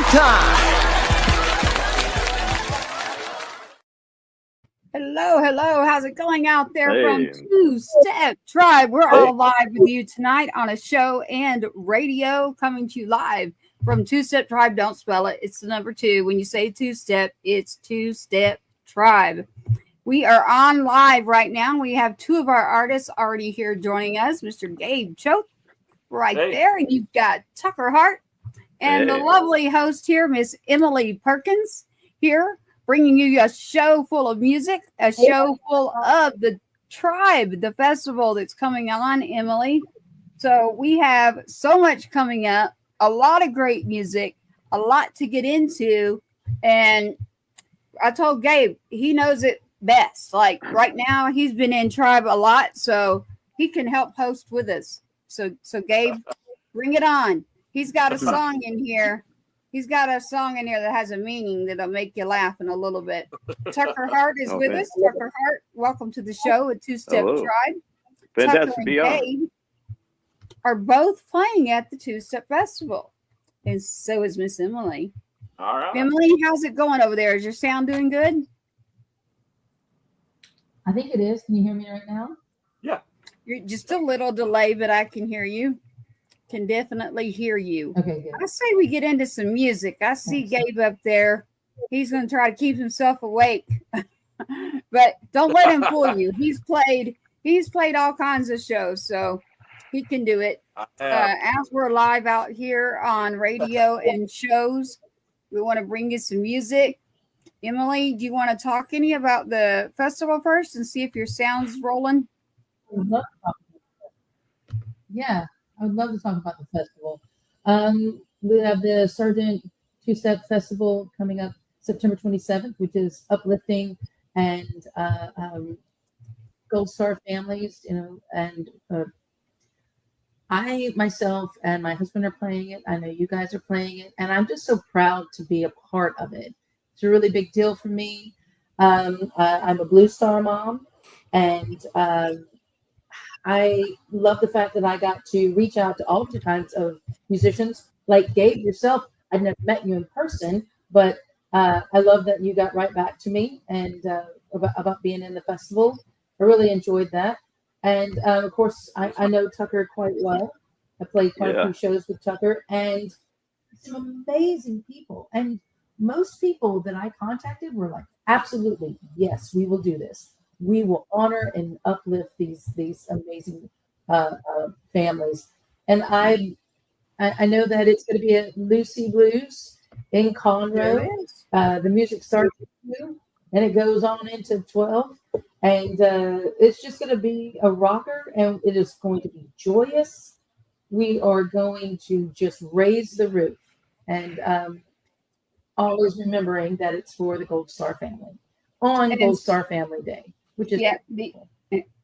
time. Hello. How's it going out there from Two Step Tribe? We're all live with you tonight on a show and radio coming to you live from Two Step Tribe. Don't spell it. It's the number 2. When you say two step, it's Two Step Tribe. We are on live right now. We have 2 of our artists already here joining us. Mr. Gabe Choate right there. And you've got Tucker Hart and the lovely host here, Miss Emily Perkins here, bringing you a show full of music, a show full of the tribe, the festival that's coming on, Emily. So we have so much coming up, a lot of great music, a lot to get into. And I told Gabe, he knows it best. Like right now, he's been in tribe a lot, so he can help host with us. So Gabe, bring it on. He's got a song in here. He's got a song in here that has a meaning that'll make you laugh in a little bit. Tucker Hart is with us. Tucker Hart, welcome to the show at Two Step Tribe. Fantastic Tucker to be and on. Gabe are both playing at the Two Step Festival. And so is Miss Emily. All right. Emily, how's it going over there? Is your sound doing good? I think it is. Can you hear me right now? Yeah. You're just a little delay, but I can hear you. Can definitely hear you. Okay, good. I say we get into some music. I see Gabe up there. He's going to try to keep himself awake, but don't let him fool you. He's played all kinds of shows, so he can do it. As we're live out here on radio and shows, we want to bring you some music. Emily, do you want to talk any about the festival first and see if your sound's rolling? Yeah, I would love to talk about the festival. We have the Sergeant Two-Step Festival coming up September 27th, which is uplifting and Gold Star families, and I myself and my husband are playing it. I know you guys are playing it, and I'm just so proud to be a part of it. It's a really big deal for me. I'm a Blue Star mom, and I love the fact that I got to reach out to all kinds of musicians. Like Gabe yourself, I've never met you in person, but I love that you got right back to me and about being in the festival. I really enjoyed that. And of course, I know Tucker quite well. I played quite a few shows with Tucker, and some amazing people. And most people that I contacted were like, absolutely, yes, we will do this. We will honor and uplift these amazing families. And I know that it's going to be at Lucy Blues in Conroe. The music starts at 2 and it goes on into 12. And it's just going to be a rocker, and it is going to be joyous. We are going to just raise the roof, and always remembering that it's for the Gold Star family on Gold Star Family Day, which is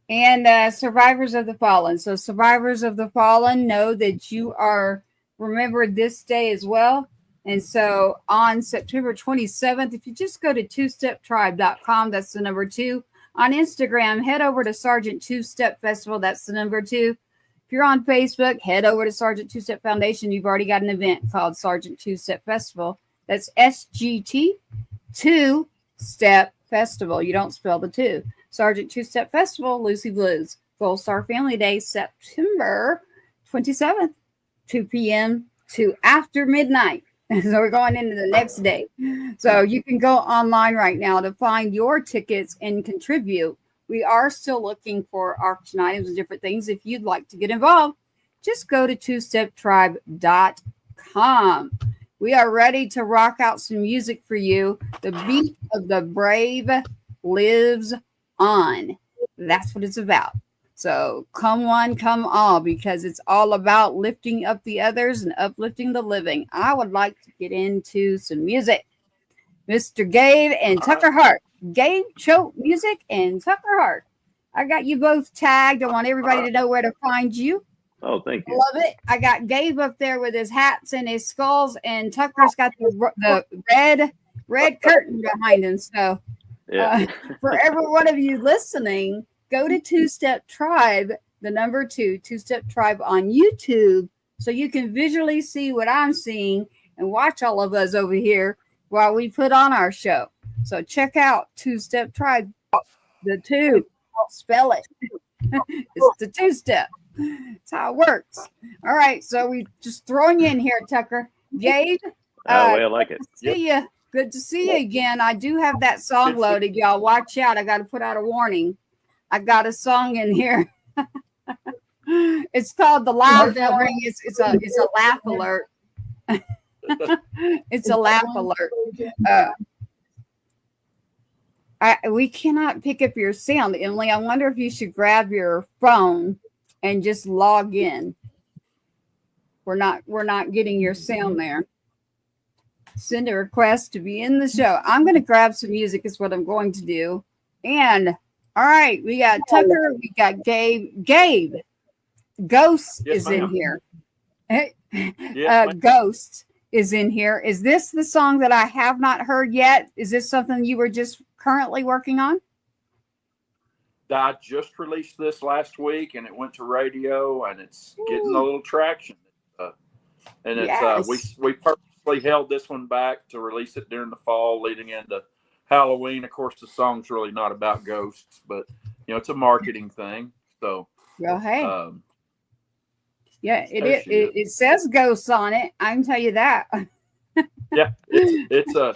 and survivors of the fallen. So survivors of the fallen know that you are remembered this day as well. And so on September 27th, if you just go to twosteptribe.com, that's the number 2. On Instagram, head over to Sergeant Two-Step Festival, that's the number 2. If you're on Facebook, head over to Sergeant Two-Step Foundation. You've already got an event called Sergeant Two-Step Festival. That's SGT Two-Step Festival. You don't spell the 2. Sergeant Two-Step Festival, Lucy Blues. Gold Star Family Day, September 27th, 2 p.m. to after midnight. So we're going into the next day. So you can go online right now to find your tickets and contribute. We are still looking for auction items and different things. If you'd like to get involved, just go to twosteptribe.com. We are ready to rock out some music for you. The beat of the brave lives on. That's what it's about. So come one, come all, because it's all about lifting up the others and uplifting the living. I would like to get into some music. Mr. Gabe and Tucker Hart. Gabe Choate Music and Tucker Hart. I got you both tagged. I want everybody to know where to find you. Oh, thank you. Love it. I got Gabe up there with his hats and his skulls, and Tucker's got the red curtain behind him. So for every one of you listening, go to Two-Step Tribe, the number 2, Two-Step Tribe on YouTube, so you can visually see what I'm seeing and watch all of us over here while we put on our show. So check out Two Step Tribe. The two, I'll spell it. It's the two step. That's how it works. All right, so we just throwing you in here, Tucker. Gabe, I like it. See you. Good to see you again. I do have that song loaded, y'all. Watch out. I got to put out a warning. I got a song in here. It's called The Laugh Ring. It's a laugh alert. It's a laugh alert. We cannot pick up your sound, Emily. I wonder if you should grab your phone and just log in. We're not getting your sound there. Send a request to be in the show. I'm going to grab some music is what I'm going to do. And all right, we got Tucker, we got Gabe. Gabe, Ghost is in here. Ghost is in here. Is this the song that I have not heard yet? Is this something you were just currently working on? I just released this last week, and it went to radio, and it's getting a little traction. And it's we purposely held this one back to release it during the fall, leading into Halloween. Of course, the song's really not about ghosts, but it's a marketing thing. So, well, hey, yeah, it says ghosts on it. I can tell you that. Yeah, it's a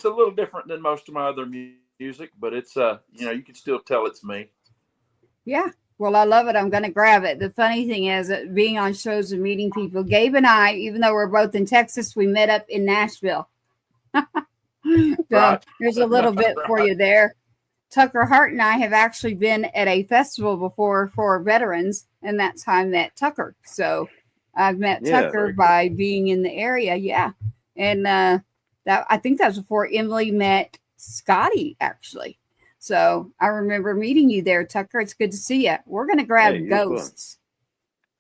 little different than most of my other music, but it's you can still tell it's me. Yeah. Well, I love it. I'm going to grab it. The funny thing is being on shows and meeting people, Gabe and I, even though we're both in Texas, we met up in Nashville. So There's a little bit for you there. Tucker Hart and I have actually been at a festival before for veterans, and that's how I met Tucker. So I've met Tucker by being in the area. Yeah. And I think that was before Emily met Scotty, actually. So I remember meeting you there, Tucker. It's good to see you. We're going to grab Ghosts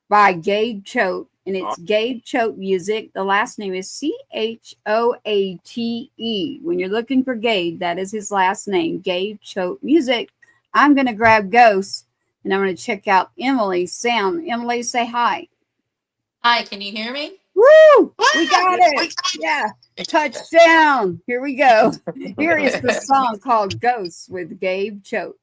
by Gabe Choate, and it's Gabe Choate music. The last name is Choate. When you're looking for Gabe, that is his last name, Gabe Choate music. I'm going to grab Ghosts, and I'm going to check out Emily's sound. Emily, say hi. Hi, can you hear me? Woo! We got it. Yeah. Touchdown. Here we go. Here is the song called Ghosts with Gabe Choate.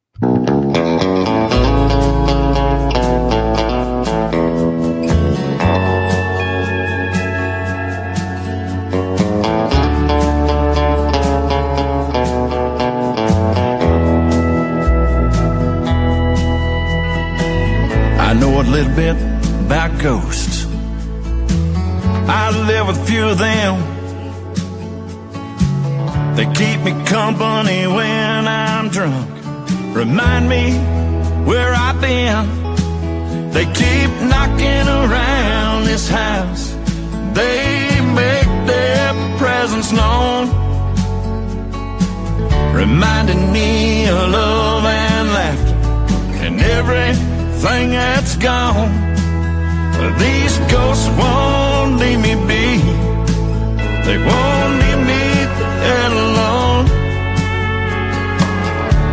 I know a little bit about ghosts. I live with a few of them. They keep me company when I'm drunk, remind me where I've been. They keep knocking around this house. They make their presence known, reminding me of love and laughter and everything that's gone. These ghosts won't leave me be. They won't leave me there alone,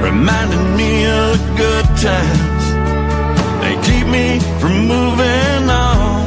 reminding me of the good times. They keep me from moving on.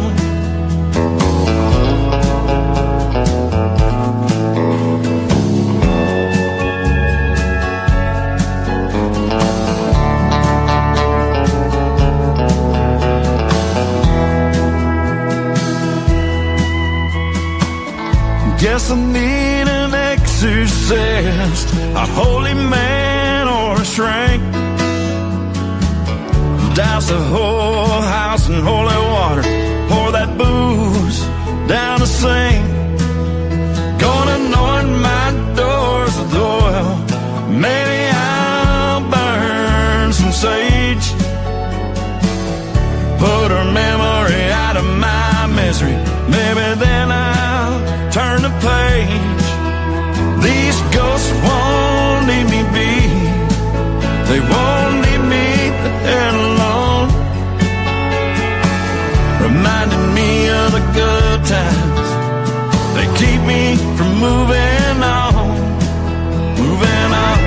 Guess I need an exorcist, a holy man or a shrink. Douse the whole house in holy water, pour that booze down the sink. Gonna anoint my doors with oil, maybe I'll burn some sage. Put her memory out of my misery, maybe then I'll turn the page. These ghosts won't leave me be. They won't leave me there alone, reminding me of the good times. They keep me from moving on, moving on.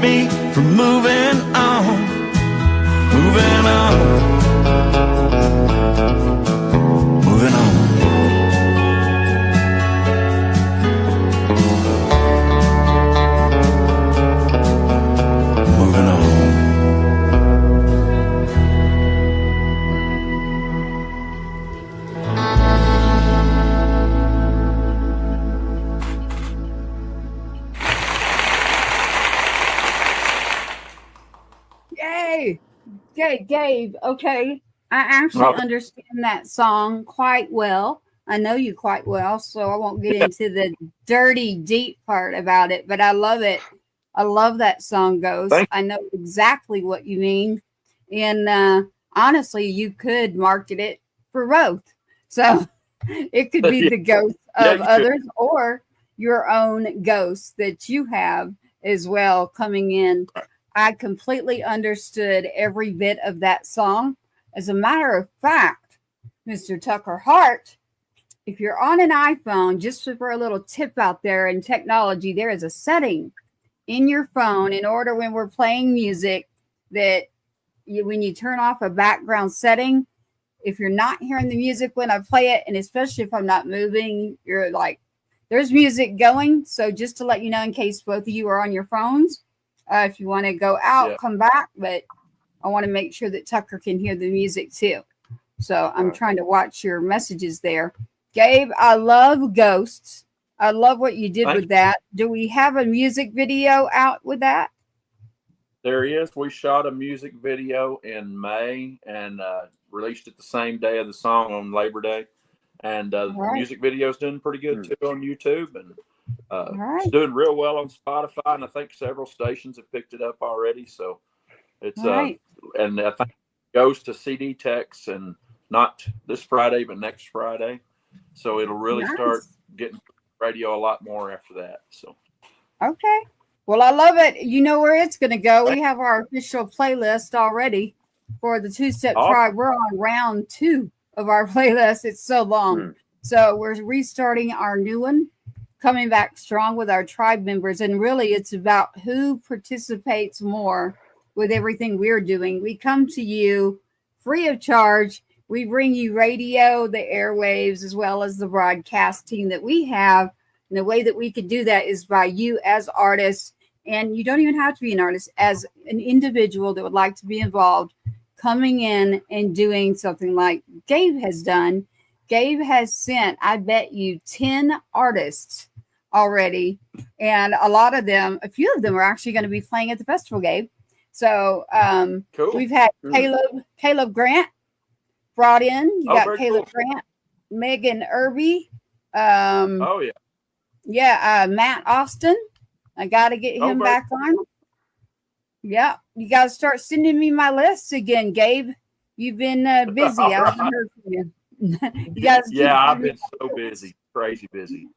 me from moving on, moving on, moving on. Moving on. Yay! Okay, Gabe. Okay, I actually understand that song quite well. I know you quite well, so I won't get into the dirty, deep part about it, but I love it. I love that song, Ghost. I know exactly what you mean. And honestly, you could market it for both. So it could be the ghost of others or your own ghost that you have as well coming in. I completely understood every bit of that song. As a matter of fact, Mr. Tucker Hart, if you're on an iPhone, just for a little tip out there in technology, there is a setting in your phone in order when we're playing music that when you turn off a background setting, if you're not hearing the music when I play it, and especially if I'm not moving, you're like, there's music going. So just to let you know, in case both of you are on your phones, if you want to go out, come back. But I want to make sure that Tucker can hear the music too. So I'm trying to watch your messages there. Gabe, I love Ghosts. I love what you did with that. Do we have a music video out with that? There is. We shot a music video in May and released it the same day of the song on Labor Day. And the music video is doing pretty good too on YouTube. And it's doing real well on Spotify. And I think several stations have picked it up already. So it's, and I think it goes to CD Tex and not this Friday, but next Friday. So it'll really start getting radio a lot more after that. So, okay. Well, I love it. You know where it's going to go. We have our official playlist already for the Two-Step Tribe. We're on round 2 of our playlist. It's so long. So we're restarting our new one, coming back strong with our tribe members. And really, it's about who participates more with everything we're doing. We come to you free of charge. We bring you radio, the airwaves, as well as the broadcasting that we have. And the way that we could do that is by you as artists. And you don't even have to be an artist, as an individual that would like to be involved, coming in and doing something like Gabe has done. Gabe has sent, I bet you, 10 artists already. And a lot of them, a few of them are actually going to be playing at the festival, Gabe. So we've had Caleb Grant brought in. You got Caleb Grant, Megan Irby. Matt Austin. I got to get him back on. Yeah, you got to start sending me my lists again, Gabe. You've been busy. I haven't heard from you. I've been so busy, crazy busy.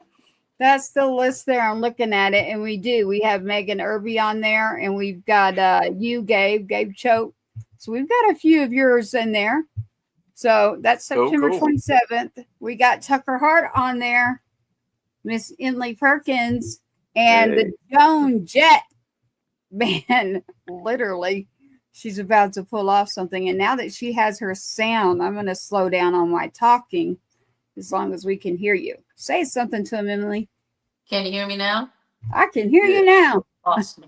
That's the list there. I'm looking at it, and we have Megan Irby on there, and we've got you, Gabe Choate. So we've got a few of yours in there. So that's September 27th. We got Tucker Hart on there, Miss Emily Perkins, and the Joan Jett. Man, literally, she's about to pull off something. And now that she has her sound, I'm going to slow down on my talking as long as we can hear you. Say something to him, Emily. Can you hear me now? I can hear you now. Awesome.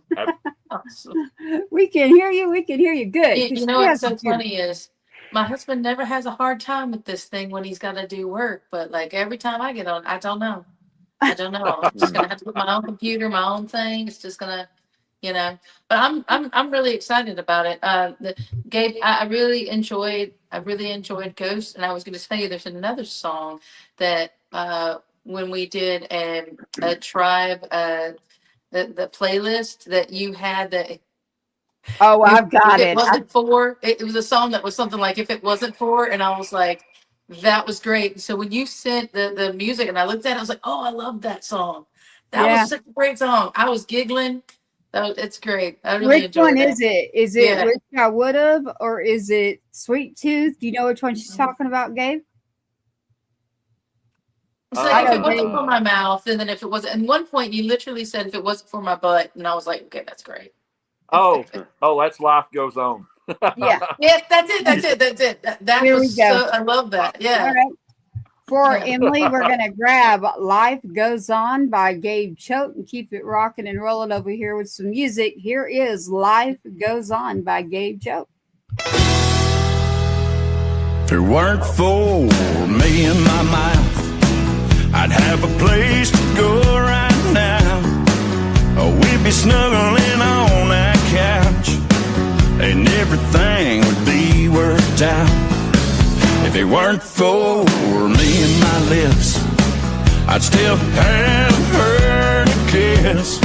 Awesome. We can hear you. We can hear you good. You know what's so funny is my husband never has a hard time with this thing when he's got to do work. But like every time I get on, I don't know. I'm just going to have to put my own computer, my own thing. It's just going to, but I'm really excited about it. Gabe, I really enjoyed Ghost. And I was going to tell you, there's another song that, when we did a tribe, the playlist that you had that. Oh, I've got it. It was a song that was something like, if it wasn't for, and I was like, that was great. So when you sent the music and I looked at it, I was like, oh, I love that song. That was such a great song. I was giggling. It's great. I really enjoyed it. Which one is it? Is it Wish I Would Have, or is it Sweet Tooth? Do you know which one she's talking about, Gabe? It's like, if it wasn't for my mouth, and then if it wasn't, at one point you literally said, if it wasn't for my butt, and I was like, okay, that's great. Oh, that's Life Goes On. Yeah. Yes, that's it. That Here was we go. so, I love that. Yeah. All right. For Yeah. Emily, we're going to grab Life Goes On by Gabe Choate and keep it rocking and rolling over here with some music. Here is Life Goes On by Gabe Choate. If it weren't for me and my mouth, I'd have a place to go right now. Oh, we'd be snuggling on that couch, and everything would be worked out. If it weren't for me and my lips, I'd still have her to kiss.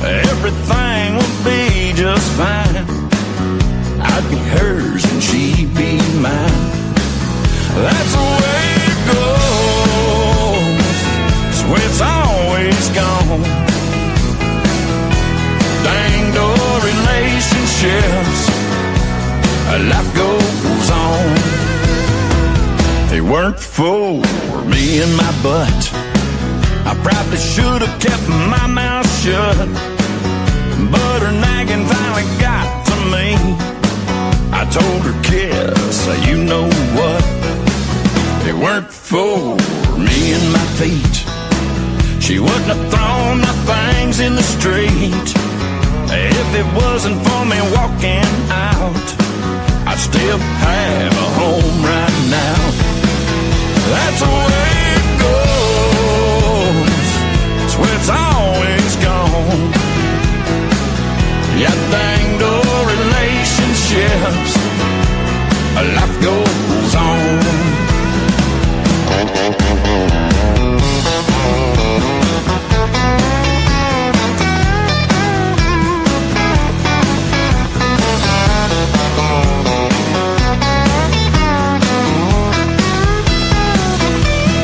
Everything would be just fine. I'd be hers and she'd be mine. That's the way it goes. It's where it's always gone. Dang door relationships, life goes on. If it weren't for me and my butt, I probably should have kept my mouth shut. But her nagging finally got to me. I told her, kiss, you know what? If it weren't for me and my feet, she wouldn't have thrown my things in the street. If it wasn't for me walking out, I'd still have a home right now. That's the way it goes. It's where it's always gone. Yeah, dang door relationships, life goes on.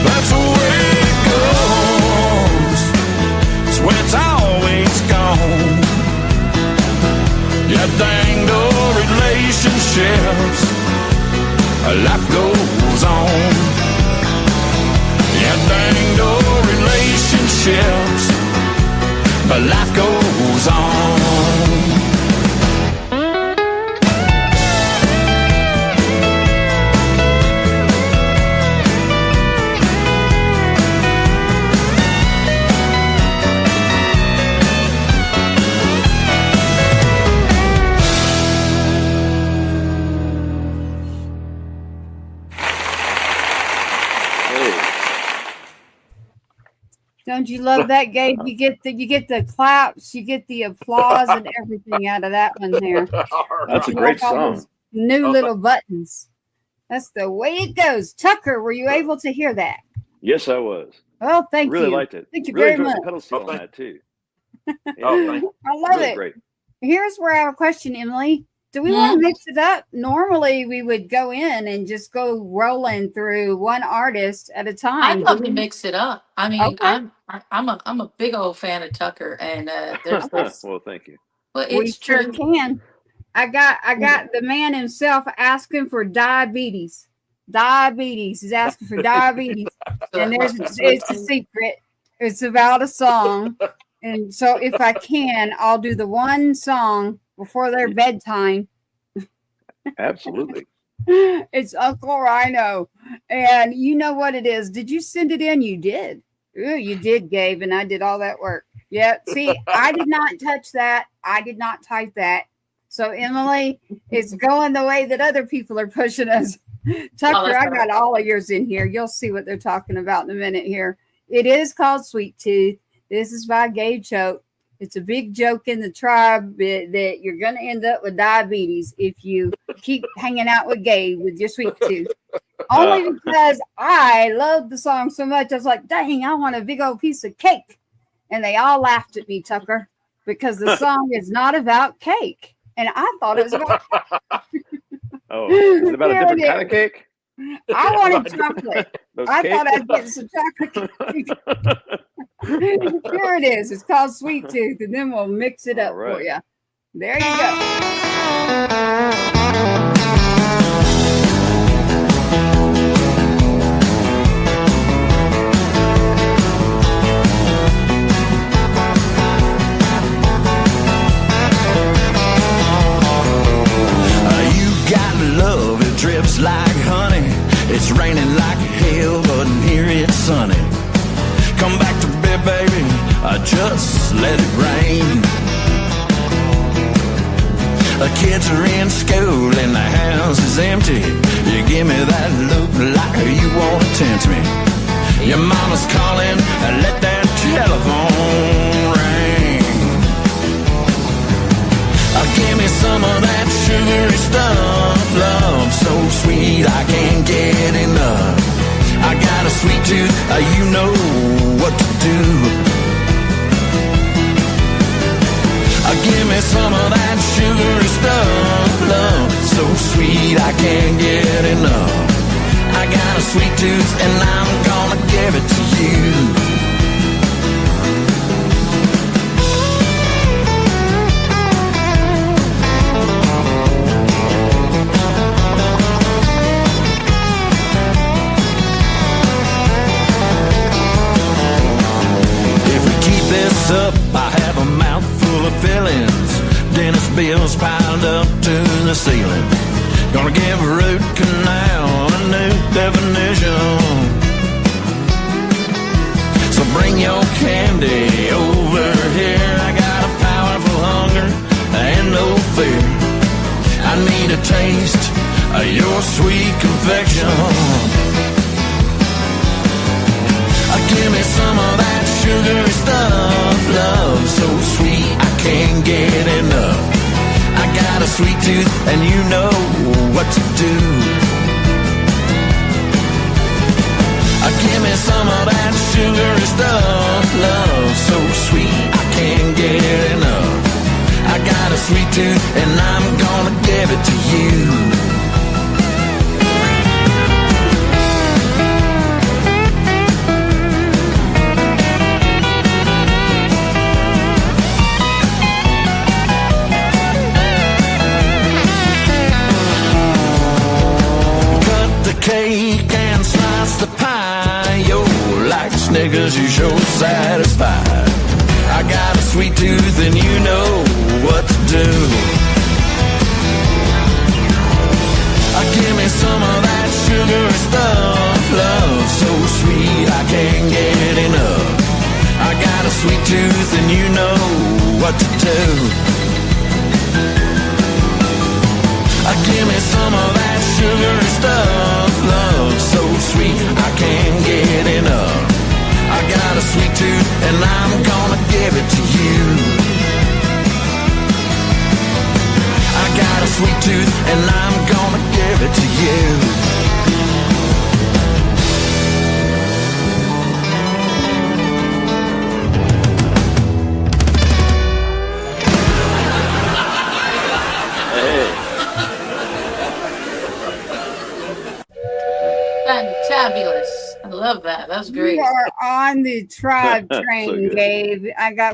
That's the way it goes. It's where it's always gone. Yeah, dang door relationships, life goes on. Yeah, dang door relationships, but life goes on. Don't you love that, Gabe? You get the claps, you get the applause and everything out of that one there. That's a great song. New little buttons. That's the way it goes. Tucker, were you able to hear that? Yes, I was. Oh, thank Really you. liked it. Thank you Really very enjoyed much. the pedal steel on that too. I love Really it. great. Here's where I have a question, Emily. Do we want to mix it up? Normally, we would go in and just go rolling through one artist at a time. I'd love to mix it up. I mean, Okay. I'm a big old fan of Tucker, and there's this. Well, thank you. But We it's sure true. can. I got the man himself asking for diabetes. Diabetes. He's asking for diabetes. And it's a secret. It's about a song. And so if I can, I'll do the one song before their bedtime. Absolutely. It's Uncle Rhino. And you know what it is. Did you send it in? You did. Ooh, you did, Gabe, and I did all that work. Yeah. See, I did not touch that. I did not type that. So, Emily, it's going the way that other people are pushing us. Tucker, I got all of yours in here. You'll see what they're talking about in a minute here. It is called Sweet Tooth. This is by Gabe Choate. It's a big joke in the tribe that you're going to end up with diabetes if you keep hanging out with Gabe with your sweet tooth. Only because I love the song so much. I was like, dang, I want a big old piece of cake. And they all laughed at me, Tucker, because the song is not about cake. And I thought it was about Oh, is it about a different kind of cake? I wanted chocolate. I cake? thought I'd get some chocolate cake. Here it is. It's called Sweet Tooth, and then we'll mix it up for you. There you go. tastes like honey. It's raining like hell, but in here it's sunny. Come back to bed, baby, just let it rain. The kids are in school and the house is empty. You give me that look like you want to tempt me. Your mama's calling, let that telephone ring. Give me some of that sugary stuff, love so sweet I can't get enough. I got a sweet tooth, you know what to do. Give me some of that sugary stuff, love so sweet I can't get enough. I got a sweet tooth and I'm gonna give it to you. Up, I have a mouthful of fillings, dentist bills piled up to the ceiling. Gonna give a root canal a new definition. So bring your candy over here. I got a powerful hunger and no fear. I need a taste of your sweet confection. Give me some of that sugary stuff, love so sweet I can't get enough. I got a sweet tooth and you know what to do. Give me some of that sugary stuff, love so sweet I can't get enough. I got a sweet tooth and I'm gonna give it to you. Cake and slice the pie, yo, like Snickers, you sure satisfied. I got a sweet tooth and you know what to do. Give me some of that sugary stuff, love so sweet I can't get enough. I got a sweet tooth and you know what to do. Give me some of that sugary stuff, love so sweet I can't get enough. I got a sweet tooth and I'm gonna give it to you. I got a sweet tooth and I'm gonna give it to you. Fantabulous. I love that. That was great. We are on the tribe train, So Gabe.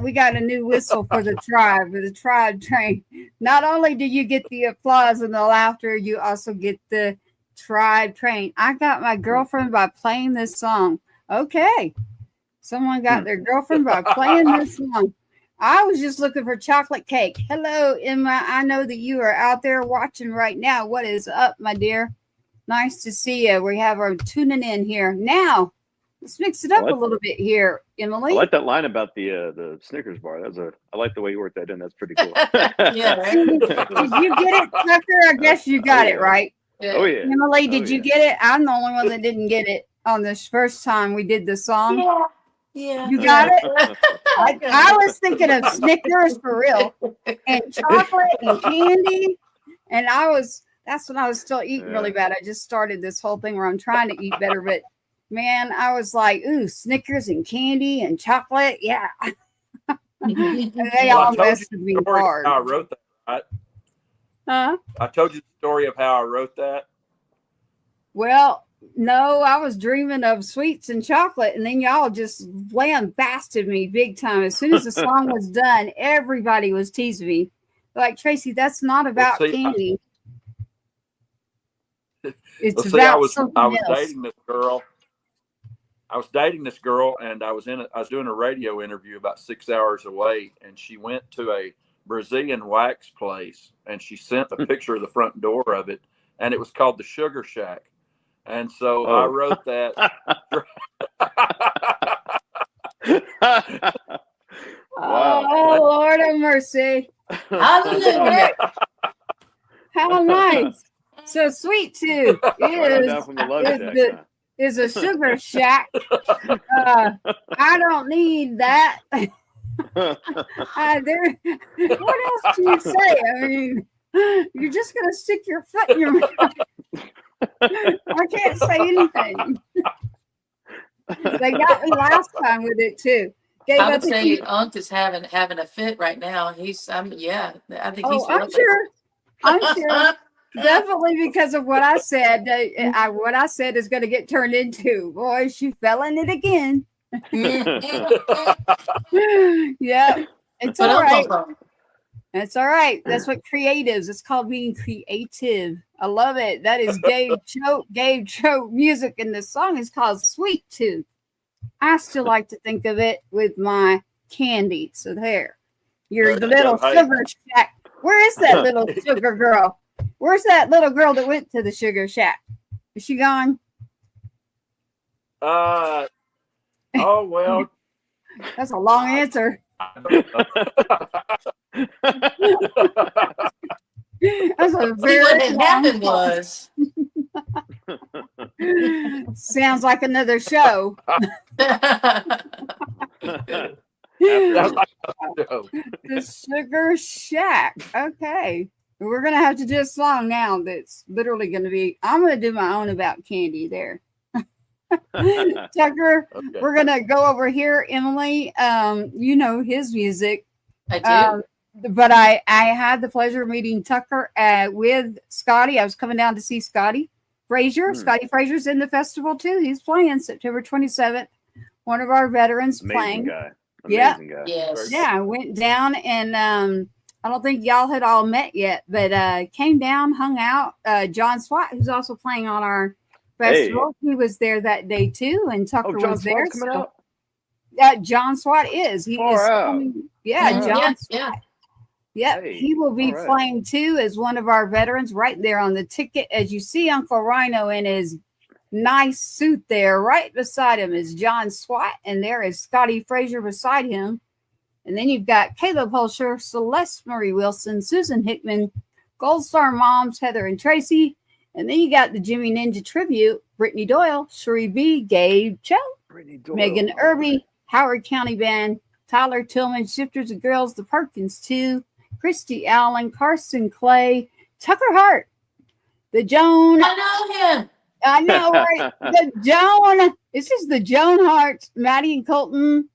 We got a new whistle for the tribe train. Not only do you get the applause and the laughter, you also get the tribe train. I got my girlfriend by playing this song. Okay. Someone got their girlfriend by playing this song. I was just looking for chocolate cake. Hello, Emma. I know that you are out there watching right now. What is up, my dear? Nice to see you. We have our tuning in here. Now, let's mix it up a little bit here, Emily. I like that line about the Snickers bar. I like the way you worked that in. That's pretty cool. Yeah, right? Did you get it, Tucker? I guess you got it, right? Yeah. Oh yeah. Emily, did you get it? I'm the only one that didn't get it on this first time we did the song. Yeah. You got it? I was thinking of Snickers for real, and chocolate and candy. And that's when I was still eating really bad. I just started this whole thing where I'm trying to eat better, but man, I was like, ooh, Snickers and candy and chocolate. Yeah. And they all messed with me hard. How I wrote that, right? Huh? I told you the story of how I wrote that. Well, no, I was dreaming of sweets and chocolate, and then y'all just lambasted me big time. As soon as the song was done, everybody was teasing me. Like, Tracy, that's not about candy. It's about something else. dating this girl. I was dating this girl, and I was doing a radio interview about 6 hours away, and she went to a Brazilian wax place, and she sent a picture of the front door of it, and it was called the Sugar Shack. And so I wrote that. Wow. Oh, Lord have mercy. Hallelujah. How nice. So Sweet Tooth Right on down from the Love Shack. is a sugar shack. I don't need that. What else do you say? I mean, you're just going to stick your foot in your mouth. I can't say anything. They got me last time with it too. Gabe, I would say Unc is having a fit right now. I think he's. I'm loving sure. I'm sure. Definitely because of what I said. What I said is going to get turned into, boy, she fell in it again. Yeah, it's all right. That's all right. That's what creatives. It's called being creative. I love it. That is Gabe Choate music, and the song is called Sweet Tooth. I still like to think of it with my candy. So there, your little sugar shack. Where is that little sugar girl? Where's that little girl that went to the sugar shack? Is she gone? Oh well. That's a long answer. That's a very what had happened was. Sounds like another show. The Sugar Shack. Okay. We're going to have to do a song now that's literally going to be, I'm going to do my own about candy there. Tucker, okay. We're going to go over here. Emily, you know his music. I do. But I had the pleasure of meeting Tucker with Scotty. I was coming down to see Scotty Frazier. Scotty Frazier's in the festival too. He's playing September 27th. One of our veterans playing. Amazing guy. Yes. Yeah, I went down and I don't think y'all had all met yet, but came down, hung out. John Swat, who's also playing on our festival, he was there that day too, and Tucker was there. Coming out? John Swat is. He is coming. Yeah, John Swat. Yeah. Yep, he will be playing too as one of our veterans right there on the ticket. As you see Uncle Rhino in his nice suit there, right beside him is John Swat, and there is Scotty Frazier beside him. And then you've got Caleb Hulsher, Celeste Marie Wilson, Susan Hickman, Gold Star Moms, Heather and Tracy. And then you got the Jimmy Ninja Tribute, Brittany Doyle, Cherie B, Gabe Choate, Megan Irby, Howard County Band, Tyler Tillman, Shifters of Girls, the Perkins 2, Christy Allen, Carson Clay, Tucker Hart, the Joan. I know him. I know, right? The Joan. This is the Joan Harts, Maddie and Colton,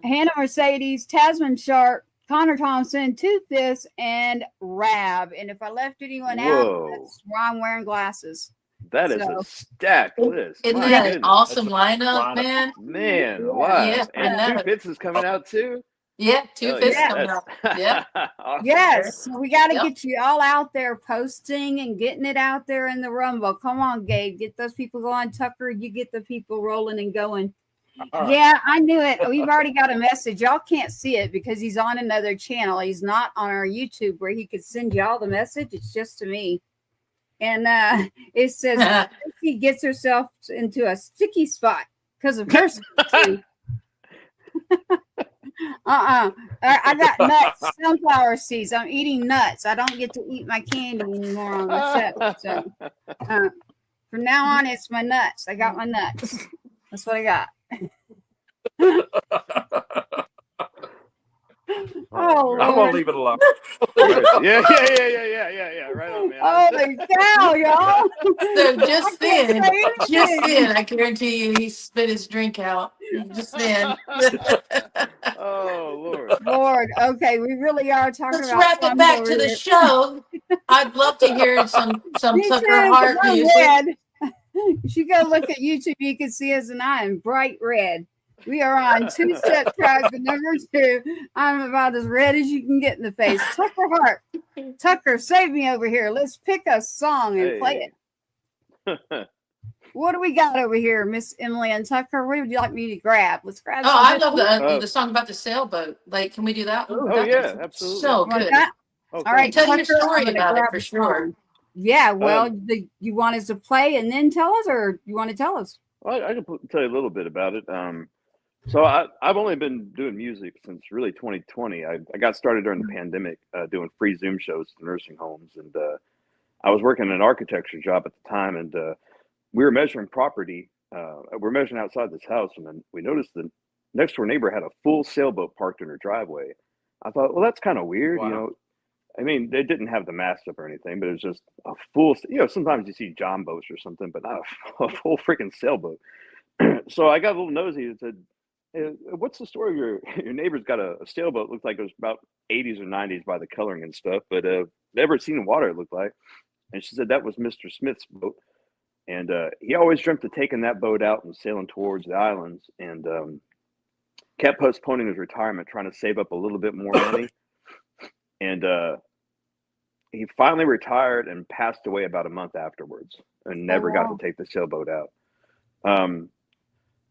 Hannah Mercedes, Tasman Sharp, Connor Thompson, Two Fists, and Rab. And if I left anyone out, that's why I'm wearing glasses. That is a stacked list. Isn't that an awesome lineup, man? Man, wow. Yeah, and Two Fists is coming out too. Yeah, Two Fists coming out. Yeah. Awesome. Yes, so we got to get you all out there posting and getting it out there in the Rumble. Come on, Gabe, get those people going. Tucker, you get the people rolling and going. Yeah, I knew it. We've already got a message. Y'all can't see it because he's on another channel. He's not on our YouTube where he could send y'all the message. It's just to me. And it says he gets herself into a sticky spot because of her too. I got nuts, sunflower seeds. I'm eating nuts. I don't get to eat my candy anymore on the show. So from now on, it's my nuts. I got my nuts. That's what I got. Oh, I'm gonna leave it alone. Yeah. Right on, man. Holy cow, y'all! So just then, I guarantee you, he spit his drink out. Just then. Oh Lord. Okay, we really are talking Let's about. wrap it back to the show. I'd love to hear some Tucker Hart music. If you go look at YouTube, you can see us and I am bright red. We are on Two-Step Tribe, the number 2. I'm about as red as you can get in the face. Tucker Hart. Tucker, save me over here. Let's pick a song and play it. What do we got over here, Miss Emily and Tucker? What would you like me to grab? Let's grab. Oh, I love the song about the sailboat. Like, can we do that? Oh yeah, absolutely. So good. All right, tell Tucker, your story about it for sure. Yeah, well, you want us to play and then tell us, or you want to tell us? Well, I can tell you a little bit about it. So I've only been doing music since really 2020. I got started during the pandemic doing free Zoom shows to nursing homes. And I was working an architecture job at the time. And we were measuring property. We're measuring outside this house. And then we noticed the next door neighbor had a full sailboat parked in her driveway. I thought, well, that's kind of weird. Wow. I mean, they didn't have the mast up or anything, but it was just a full, sometimes you see John boats or something, but not a full freaking sailboat. So I got a little nosy and said, hey, what's the story of your neighbor's got a sailboat? Looked like it was about 80s or 90s by the coloring and stuff, but never seen water, it looked like. And she said that was Mr. Smith's boat. And he always dreamt of taking that boat out and sailing towards the islands, and kept postponing his retirement, trying to save up a little bit more money. And he finally retired and passed away about a month afterwards, and never got to take the sailboat out.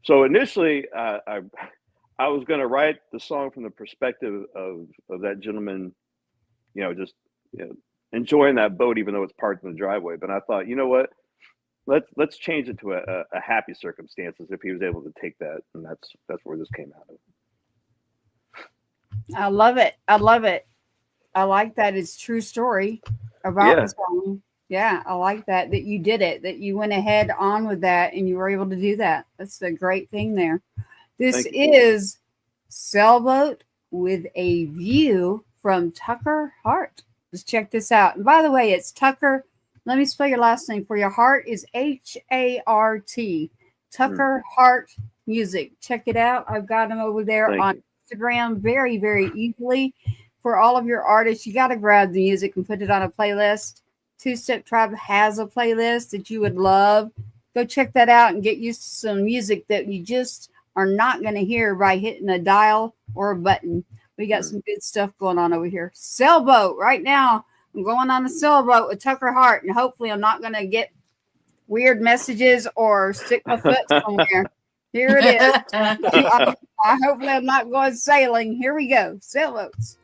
So initially, I was going to write the song from the perspective of that gentleman, just enjoying that boat, even though it's parked in the driveway. But I thought, you know what? Let's change it to a happy circumstances if he was able to take that, and that's where this came out of. I love it. I love it. I like that it's true story about the song. Yeah, I like that you did it, that you went ahead on with that and you were able to do that. That's a great thing there. This is Sailboat with a View from Tucker Hart. Just check this out. And by the way, it's Tucker. Let me spell your last name for you. Hart is H-A-R-T. Tucker Hart Music. Check it out. I've got him over there on Instagram very, very easily. For all of your artists, you got to grab the music and put it on a playlist. Two Step Tribe has a playlist that you would love. Go check that out and get used to some music that you just are not going to hear by hitting a dial or a button. We got some good stuff going on over here. Sailboat right now. I'm going on a sailboat with Tucker Hart, and hopefully I'm not going to get weird messages or stick my foot somewhere. Here it is. I hopefully I'm not going sailing. Here we go. Sailboats.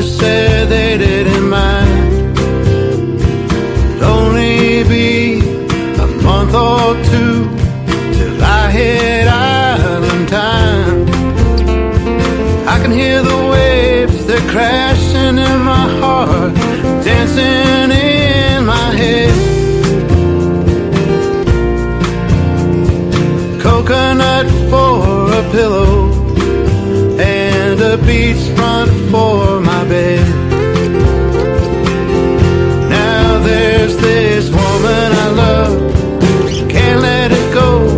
Said they didn't mind. It'd only be a month or two till I hit island time. I can hear the waves, they're crashing in my heart, dancing in my head. Coconut for a pillow and a beachfront for my bed. Now there's this woman I love, can't let it go,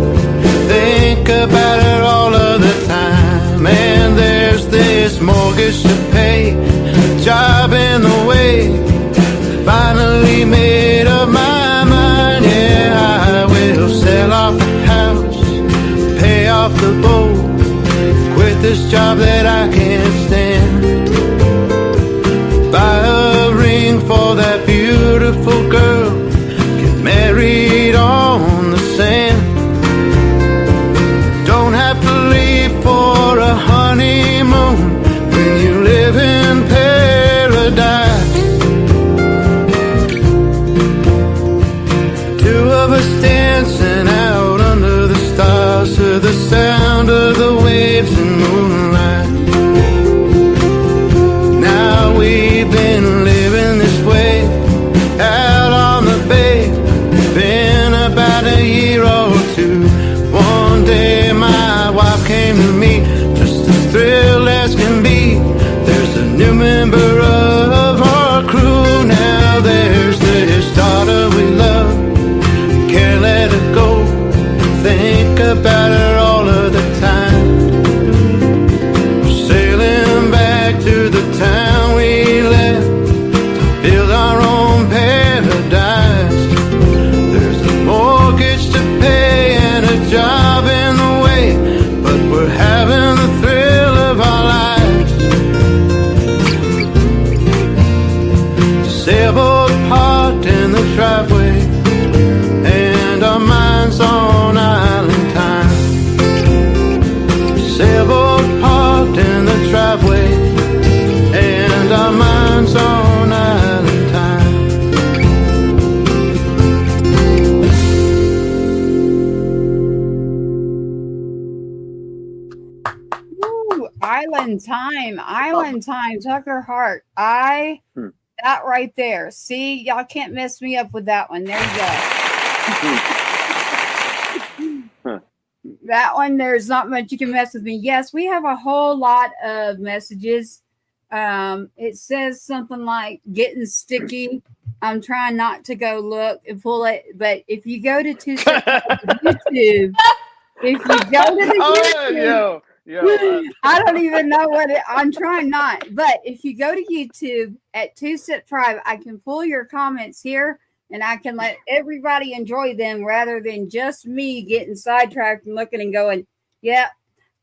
think about her all of the time. And there's this mortgage to pay, job in the way, finally made up my mind. Yeah, I will sell off the house, pay off the boat, quit this job that I can't stand, buy a ring for that beautiful girl, get married on the sand. Don't have to leave for a honeymoon when you live Island Time, Tucker Hart. That right there. See, y'all can't mess me up with that one. There you go. That one, there's not much you can mess with me. Yes, we have a whole lot of messages. It says something like getting sticky. I'm trying not to go look and pull it, but if you go to YouTube, if you go to the YouTube, I don't even know I'm trying not, but if you go to YouTube at Two Step Tribe, I can pull your comments here and I can let everybody enjoy them rather than just me getting sidetracked and looking and going, yeah.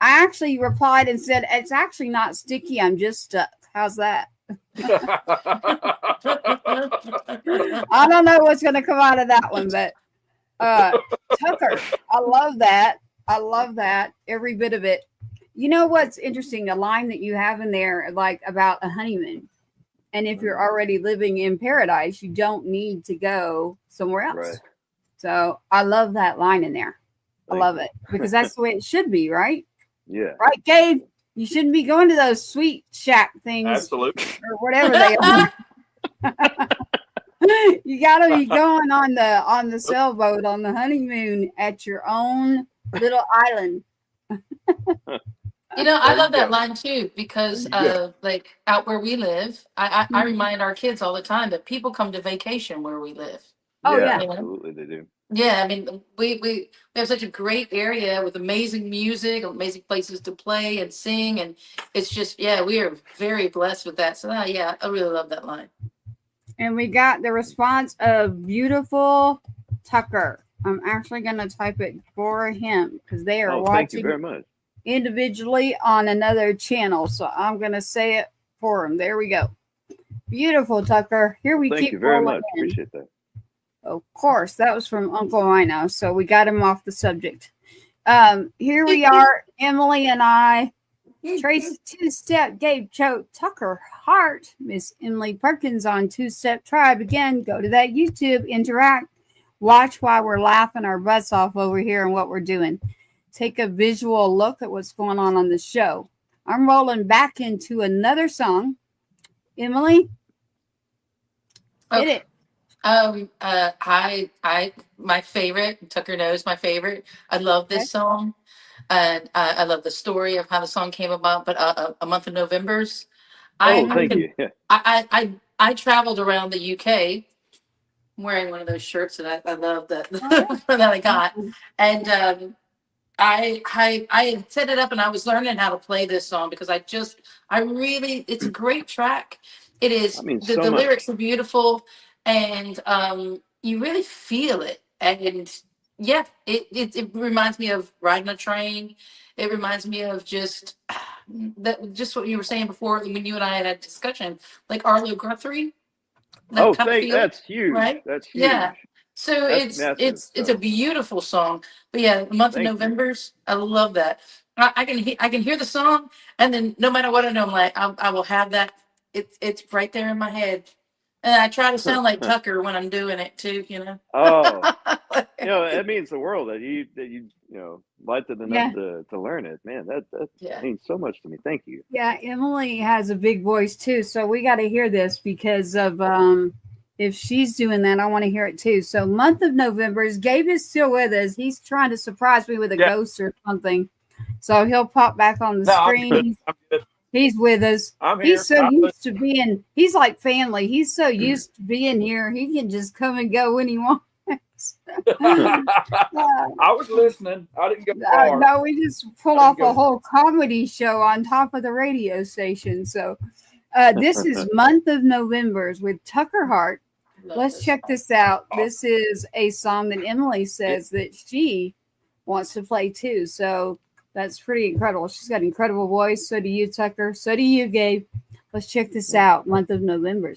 I actually replied and said, it's actually not sticky. I'm just stuck. How's that? I don't know what's going to come out of that one, but Tucker, I love that. I love that. Every bit of it. You know what's interesting? The line that you have in there, like about a honeymoon. And if you're already living in paradise, you don't need to go somewhere else. Right. So I love that line in there. I love it because that's the way it should be, right? Yeah. Right, Gabe? You shouldn't be going to those sweet shack things. Absolutely. Or whatever they are. You got to be going on the sailboat on the honeymoon at your own little island. You know, I love that line too because like out where we live, I remind our kids all the time that people come to vacation where we live. Oh yeah, absolutely they do. Yeah, I mean, we have such a great area with amazing music, amazing places to play and sing, and it's just we are very blessed with that. So I really love that line. And we got the response of beautiful Tucker. I'm actually going to type it for him because they are watching. Thank you very much. Individually on another channel, so I'm going to say it for him. There we go. Beautiful, Tucker. Here we keep. Thank you very much. Appreciate that. Of course, that was from Uncle Rhino, so we got him off the subject. Here we are, Emily and I, Tracy, Two Step, Gabe Choate, Tucker Hart, Miss Emily Perkins on Two Step Tribe. Again, go to that YouTube, interact, watch while we're laughing our butts off over here and what we're doing. Take a visual look at what's going on the show. I'm rolling back into another song. Emily, hit it. My favorite, Tucker knows my favorite. I love this song. And I love the story of how the song came about, but A Month of November's. Thank you. Yeah. I traveled around the UK wearing one of those shirts that I love that I got. And I had set it up and I was learning how to play this song because it's a great track. It is. The lyrics are beautiful and you really feel it. And it reminds me of riding a train. It reminds me of just what you were saying before when you and I had a discussion, like Arlo Guthrie. That's huge. Right? That's huge. Yeah. So it's a beautiful song. But The Month of November's, I love that. I can hear the song, and then no matter what I know, I'm like, I will have that. It's right there in my head. And I try to sound like Tucker when I'm doing it too, you know. Oh, it means the world that you liked it enough to learn it. Man, that means so much to me. Thank you. Yeah, Emily has a big voice too, so we got to hear this because of if she's doing that, I want to hear it too. So, Month of November, Gabe is still with us. He's trying to surprise me with a ghost or something, so he'll pop back on the screen. I'm good. He's with us. I'm here. He's so used to being. He's like family. He's so used to being here. He can just come and go when he wants. I was listening. I didn't go far. No, we just pulled off a whole comedy show on top of the radio station. So this is Month of November's with Tucker Hart. Let's check this out. This is a song that Emily says that she wants to play too. So that's pretty incredible. She's got an incredible voice. So do you, Tucker. So do you, Gabe. Let's check this out. Month of November.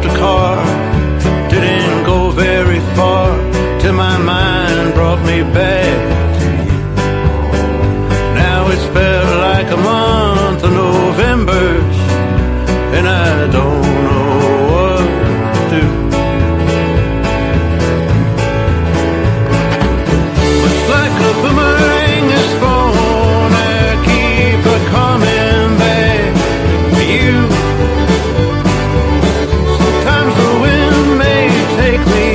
stopped a car. Didn't go very far till my mind brought me back to you. Now it's felt like a month of Novembers, and I don't know what to do. It's like a boomerang is thrown, I keep a coming back to you. Sometimes the wind may take me,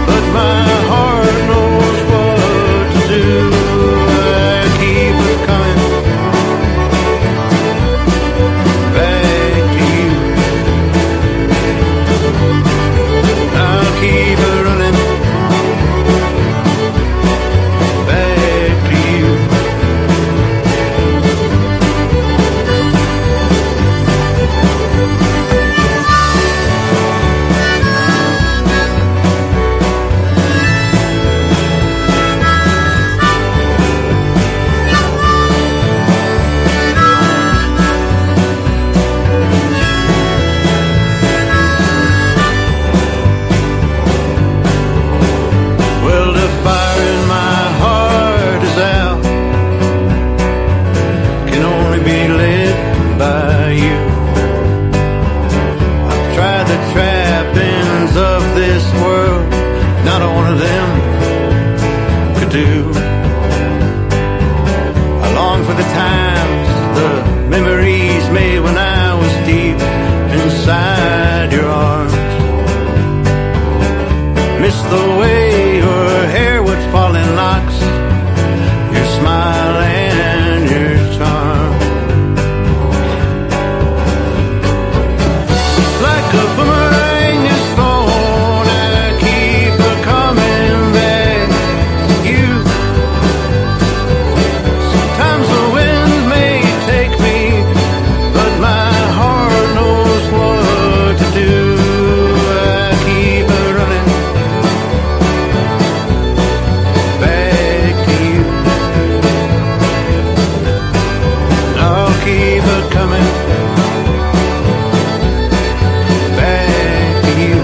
but my heart knows what to do. I keep it coming back to you. I'll keep it running back to you. Well, the fire in my heart is out, can only be lit by you. I've tried the trappings of this world, not one of them could do. I long for the times, the memories made when I was deep inside your arms. Miss the way your hair would fall in locks, your smile and your charm. It's like a boomerang is thrown, I keep a coming back to you. Sometimes the wind may take me, but my heart knows what to do. I keep it running back to you. I'll keep it coming back to you.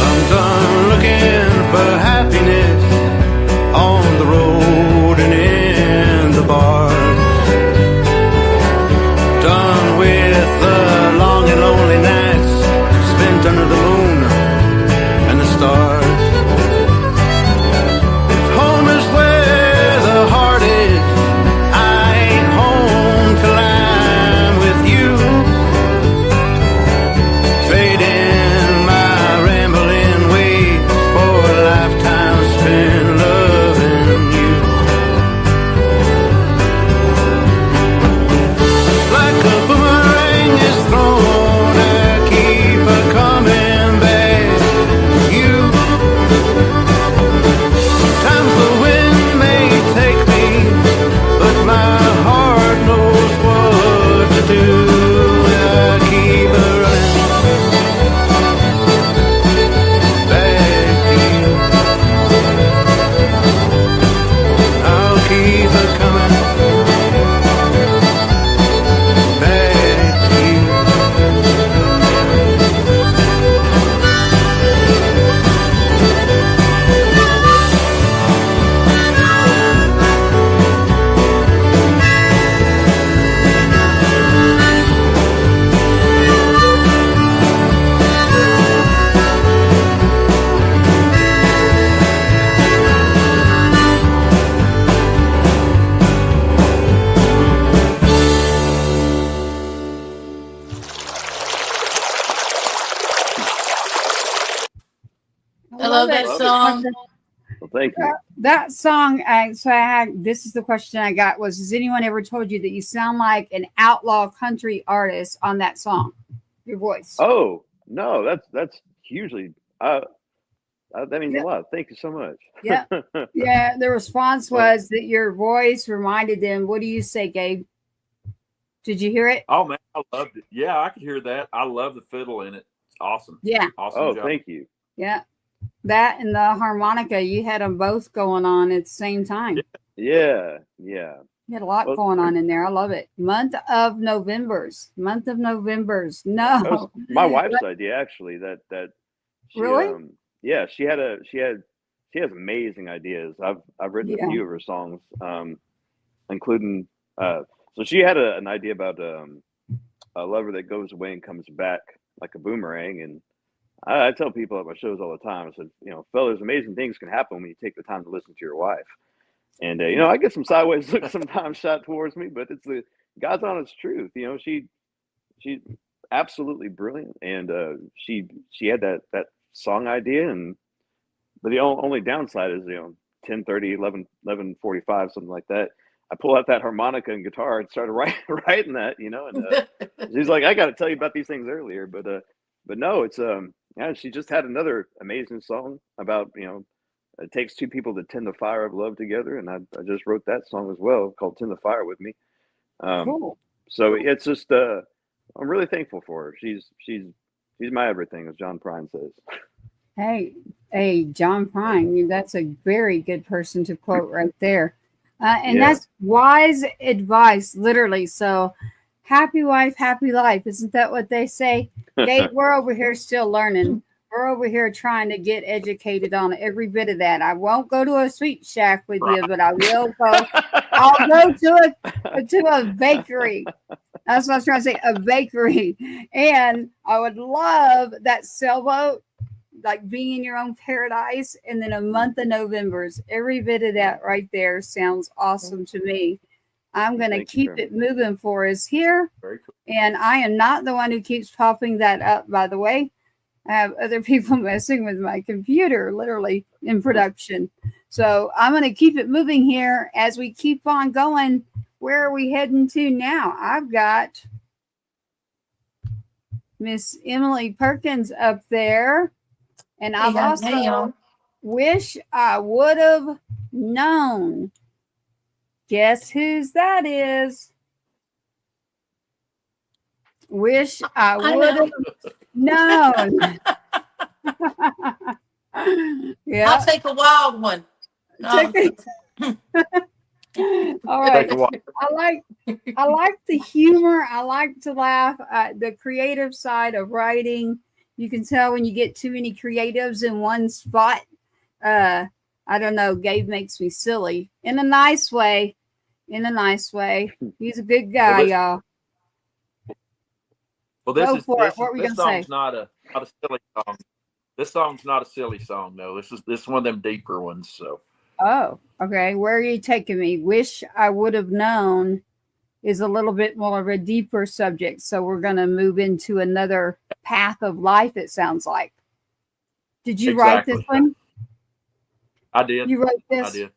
I'm done looking for happiness on the road and in the bars. Done with the long and lonely nights spent under the moon and the stars. If home is where the heart is, I ain't home till I'm with you. Trading my rambling ways for a lifetime spent loving you. Like a boomerang is thrown, I keep a coming back to you. Sometimes the wind may take me, but my heart knows what to do. I keep it running back to you. I'll keep it coming back to you. I love that song. Well, thank you. That song, this is the question I got was, has anyone ever told you that you sound like an outlaw country artist on that song? Your voice. Oh no, that's hugely. That means a lot. Thank you so much. Yeah. Yeah. The response was that your voice reminded them. What do you say, Gabe? Did you hear it? Oh man, I loved it. Yeah, I could hear that. I love the fiddle in it. It's awesome. Yeah. Awesome job. Thank you. Yeah. That and the harmonica, you had them both going on at the same time. Yeah. You had a lot going on in there. I love it. Month of Novembers. No. That was my wife's idea, actually. That she, really? Yeah, she has amazing ideas. I've written a few of her songs, including so she had an idea about a lover that goes away and comes back like a boomerang. And I tell people at my shows all the time, I said, fellas, amazing things can happen when you take the time to listen to your wife. And I get some sideways looks sometimes shot towards me, but it's the God's honest truth. She's absolutely brilliant, and she had that song idea, but the only downside is 10:30, 11:45, something like that. I pull out that harmonica and guitar and started writing that, and she's like, I got to tell you about these things earlier, but no, it's she just had another amazing song about it takes two people to tend the fire of love together, and I just wrote that song as well called "Tend the Fire with Me." Cool. So it's just I'm really thankful for her. She's my everything, as John Prine says. Hey, John Prine, that's a very good person to quote right there. And that's wise advice, literally. So happy wife, happy life. Isn't that what they say? Gabe, we're over here still learning. We're over here trying to get educated on every bit of that. I won't go to a sweet shack with you, but I will go. I'll go to a bakery. That's what I was trying to say, a bakery. And I would love that sailboat, like being in your own paradise, and then a month of Novembers. Every bit of that right there sounds awesome to me. I'm going to keep it moving for us here. Very cool. And I am not the one who keeps popping that up, by the way. I have other people messing with my computer, literally in production. So I'm going to keep it moving here as we keep on going. Where are we heading to now? I've got Miss Emily Perkins up there. And I've also wish I would have known. Guess whose that is? Wish I would have known. Yeah. I'll take a wild one. All right. I like the humor. I like to laugh. The creative side of writing. You can tell when you get too many creatives in one spot. I don't know. Gabe makes me silly in a nice way. He's a good guy, y'all. Well, this song's not a silly song. This song's not a silly song, though. This is one of them deeper ones. So. Oh, okay. Where are you taking me? Wish I would have known is a little bit more of a deeper subject. So we're going to move into another path of life, it sounds like. Did you write this one? I did. You wrote this? I did.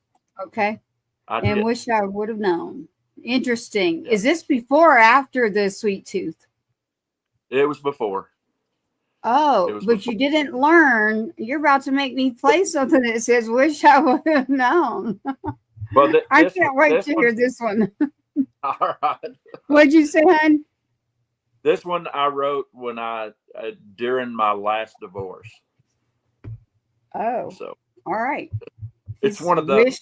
Okay. I did. And wish I would have known. Interesting. Yeah. Is this before or after the Sweet Tooth? It was before. Oh, but you didn't learn. You're about to make me play something that says, wish I would have known. Well, I can't wait to hear this one. All right. What'd you say, hon? This one I wrote when during my last divorce. Oh, so all right. It's one of those.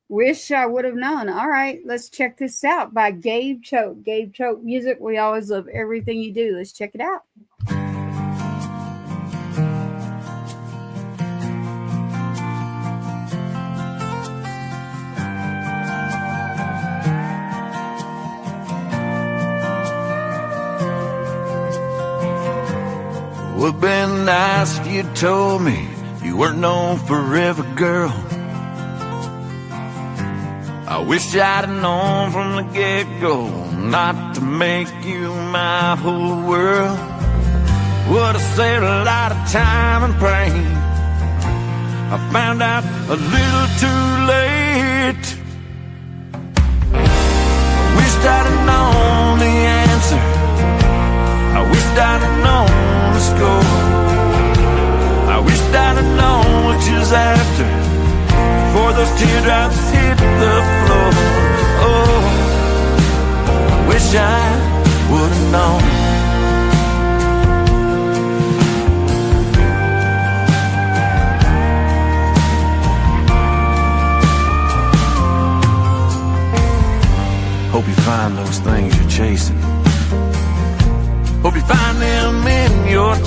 Wish I would have known. All right, let's check this out by Gabe Choate. Gabe Choate music. We always love everything you do. Let's check it out. Would've been nice if you told me you weren't no forever girl. I wish I'd have known from the get-go not to make you my whole world. Would've saved a lot of time and pain. I found out a little too late. I wished I'd have known the answer. I wished I'd have known the score. I wished I'd have known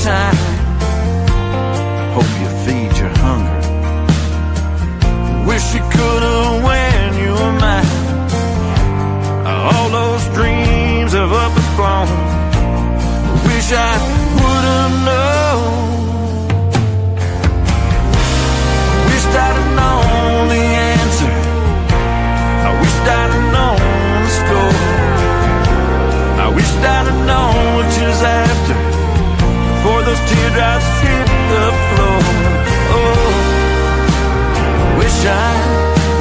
time. Hope you feed your hunger. Wish you could've when you were mine. All those dreams have up and flown. Wish I would've known. Wished I'd have known the answer. I wished I'd have known the score. I wished I'd have known what you was after before those teardrops hit the floor. Oh, wish I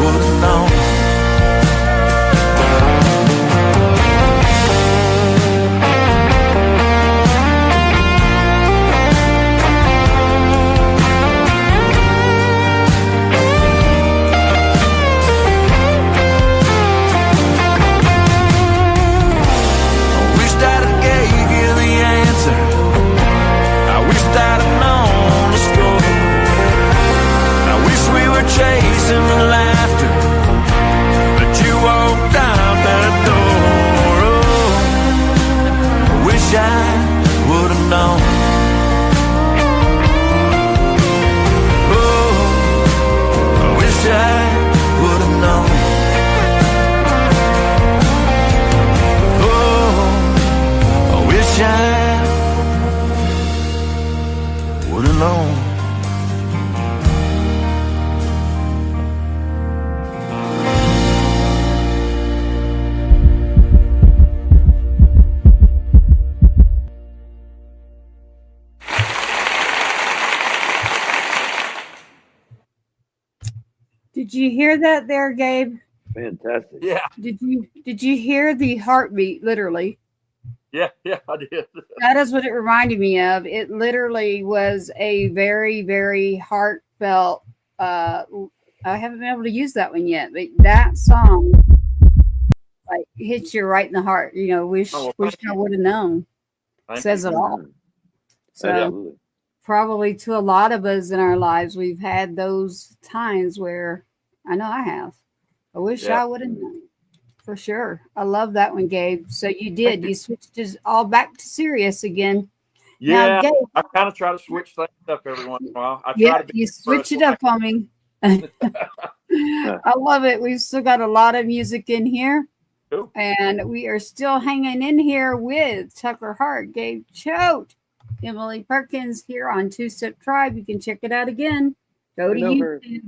would have known. Chasing the laughter that you walked out that door. Oh, I wish I would have known. Oh, I wish I would have known. Oh, I wish I would have known. Did you hear that there, Gabe? Fantastic. Yeah, Did you hear the heartbeat, literally? yeah, I did. That is what it reminded me of. It literally was a very, very heartfelt. I haven't been able to use that one yet, but that song like hits you right in the heart. You know, wish I would have known. Says it all. So Absolutely. probably to a lot of us in our lives, we've had those times where I know I have. I wish I would have known. For sure. I love that one, Gabe. So you did. You switched it all back to serious again. Yeah, Now, Gabe, I kind of try to switch things up every once in a while. I try yeah, to be you switch it up on me. I love it. We've still got a lot of music in here. Cool. And we are still hanging in here with Tucker Hart, Gabe Choate, Emily Perkins here on Two Step Tribe. You can check it out again. Go to YouTube.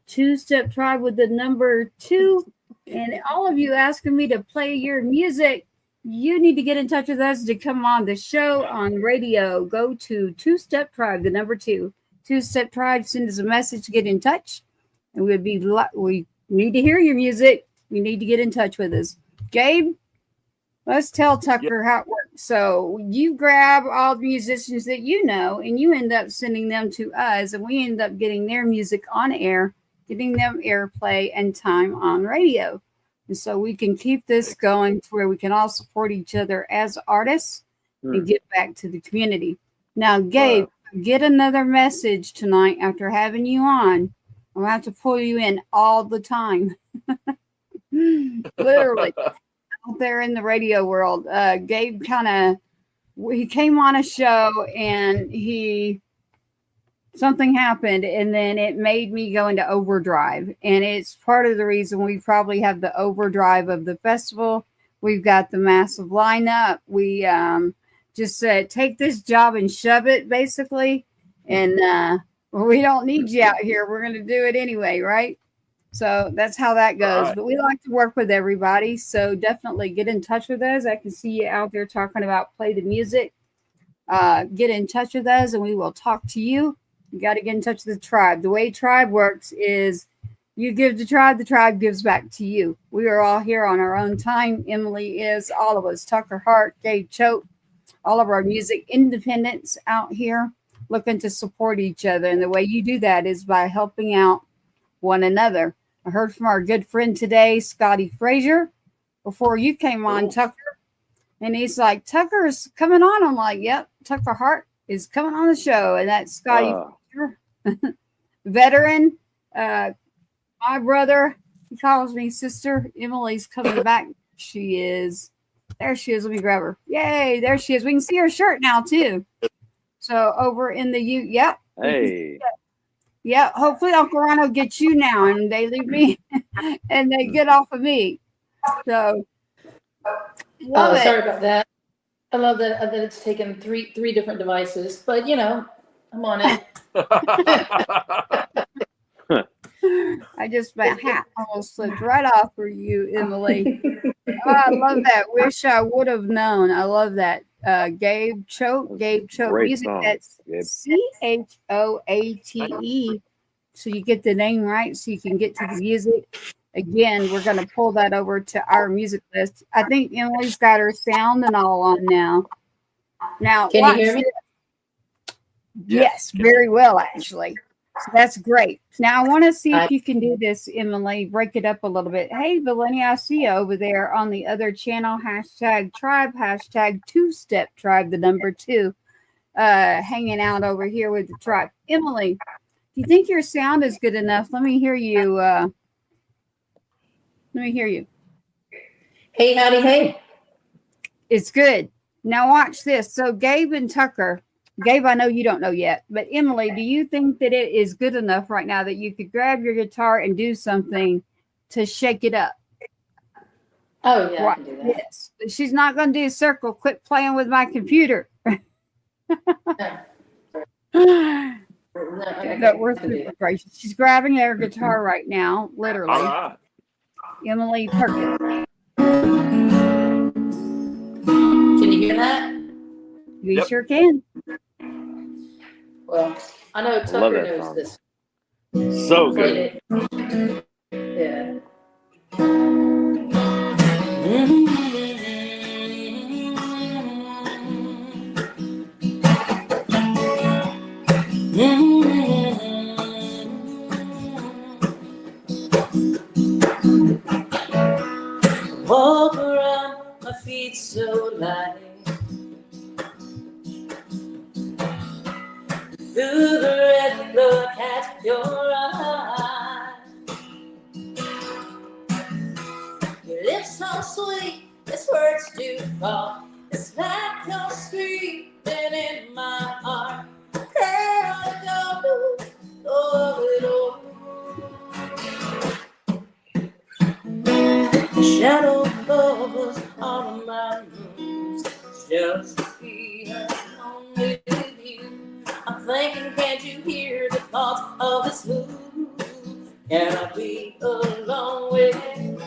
Two Step Tribe with the number 2. And all of you asking me to play your music, you need to get in touch with us to come on the show on radio. Go to Two Step Tribe, the number 2. Two Step Tribe, send us a message to get in touch. And we need to hear your music. You need to get in touch with us. Gabe, let's tell Tucker how it works. So you grab all the musicians that you know, and you end up sending them to us, and we end up getting their music on air, getting them airplay and time on radio. And so we can keep this going to where we can all support each other as artists and give back to the community. Now, Gabe, get another message tonight after having you on. I'm going to have to pull you in all the time. Literally. Out there in the radio world. Gabe he came on a show and something happened, and then it made me go into overdrive. And it's part of the reason we probably have the overdrive of the festival. We've got the massive lineup. We just said, take this job and shove it, basically. And we don't need you out here. We're going to do it anyway, right? So that's how that goes. Right. But we like to work with everybody. So definitely get in touch with us. I can see you out there talking about play the music. Get in touch with us and we will talk to you. You got to get in touch with the tribe. The way tribe works is you give the tribe gives back to you. We are all here on our own time. Emily is, all of us, Tucker Hart, Gabe Choate, all of our music independents out here looking to support each other. And the way you do that is by helping out one another. I heard from our good friend today, Scotty Frazier, before you came on, Tucker. And he's like, Tucker's coming on. I'm like, yep, Tucker Hart is coming on the show. And that's Scotty Frazier, veteran. My brother, he calls me sister. Emily's coming back. She is. There she is. Let me grab her. Yay, there she is. We can see her shirt now, too. So over in the yep. Hey. Yeah, hopefully Uncle Rhino gets you now, and they leave me, and they get off of me. So, love it. Sorry about that. I love that it's taken three different devices, but you know, I'm on it. I just my hat almost slipped right off for you, Emily. I love that. Wish I would have known. I love that. Gabe Choate music. Song, That's Choate. So you get the name right, so you can get to the music. Again, we're going to pull that over to our music list. I think Emily's got her sound and all on now. Now, Can you hear me? Yes, very well, actually. So that's great. Now, I want to see if you can do this, Emily. Break it up a little bit. Hey, Valenia, I see you over there on the other channel. #tribe, #2-step tribe, the number 2, hanging out over here with the tribe. Emily, do you think your sound is good enough? Let me hear you. Hey, howdy, hey. It's good. Now watch this. So Gabe and Tucker. Gabe, I know you don't know yet, but Emily, do you think that it is good enough right now that you could grab your guitar and do something to shake it up? Oh, yeah, I can do that. Yes. But she's not going to do a circle. Quit playing with my computer. No, But we're super gracious. She's grabbing her guitar right now, literally. All right. Emily Perkins. Can you hear that? You Yep. sure can. Well, I know love Tucker that knows song. this. So good. Played it. Yeah. Walk around, my feet so light. Through the red look at your eyes. Your lips so sweet, this hurts to fall. It's like you're screaming in my heart. Can't go it all. The shadow falls on my rooms just to be alone with you. I'm thinking, can't you hear the thoughts of this mood? Can I be alone with you?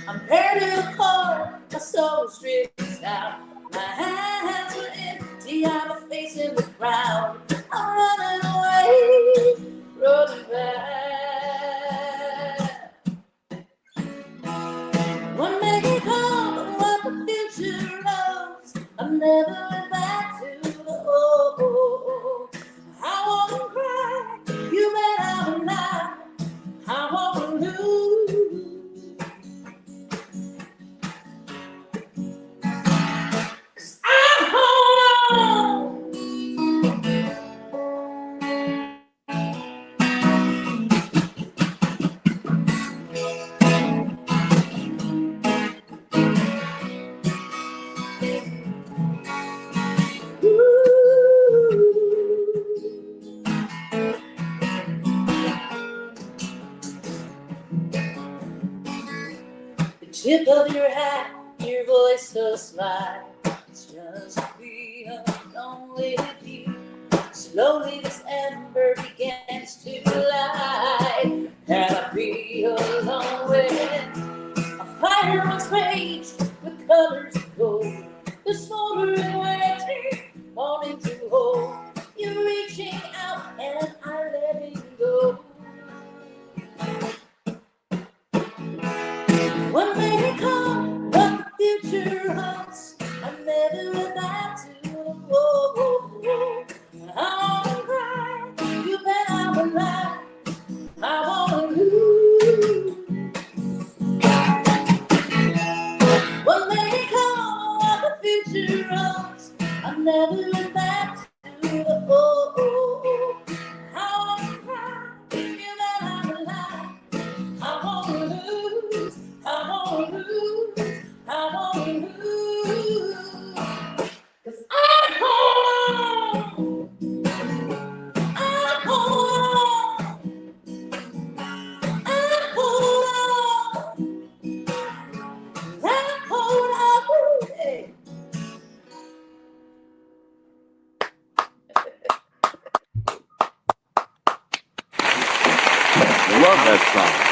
I'm ready to car, my soul stressed out. My hands are empty, I'm a face in the crowd. I'm running away, running back. One day can come, but what the future holds, I'm never went back to the old. I won't cry, you bet I will not. I won't lose. 'Cause I hold on. The tip of your hat, your voice so sly. It's just to be alone with you. Slowly this ember begins to light. Can I be alone when a fire runs raged with colors of gold? The smoldering waiting, wanting to hold. You're reaching out and I'm letting go. One day may come, but the future holds. I'm never about to go. I won't cry, you bet I will lie. love that song.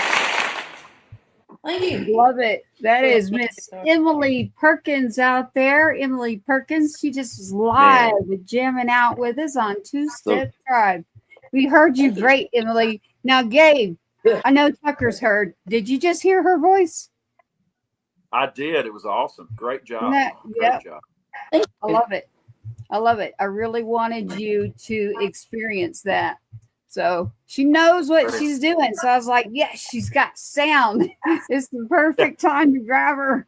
Thank you. Love it. That is Miss Emily Perkins out there. Emily Perkins, she just was live jamming out with us on Two Step Tribe. We heard you great, Emily. Now, Gabe, I know Tucker's heard. Did you just hear her voice? I did. It was awesome. Great job. Great job. I love it. I love it. I really wanted you to experience that. So she knows what she's doing. So I was like, yes, she's got sound. It's the perfect time to grab her.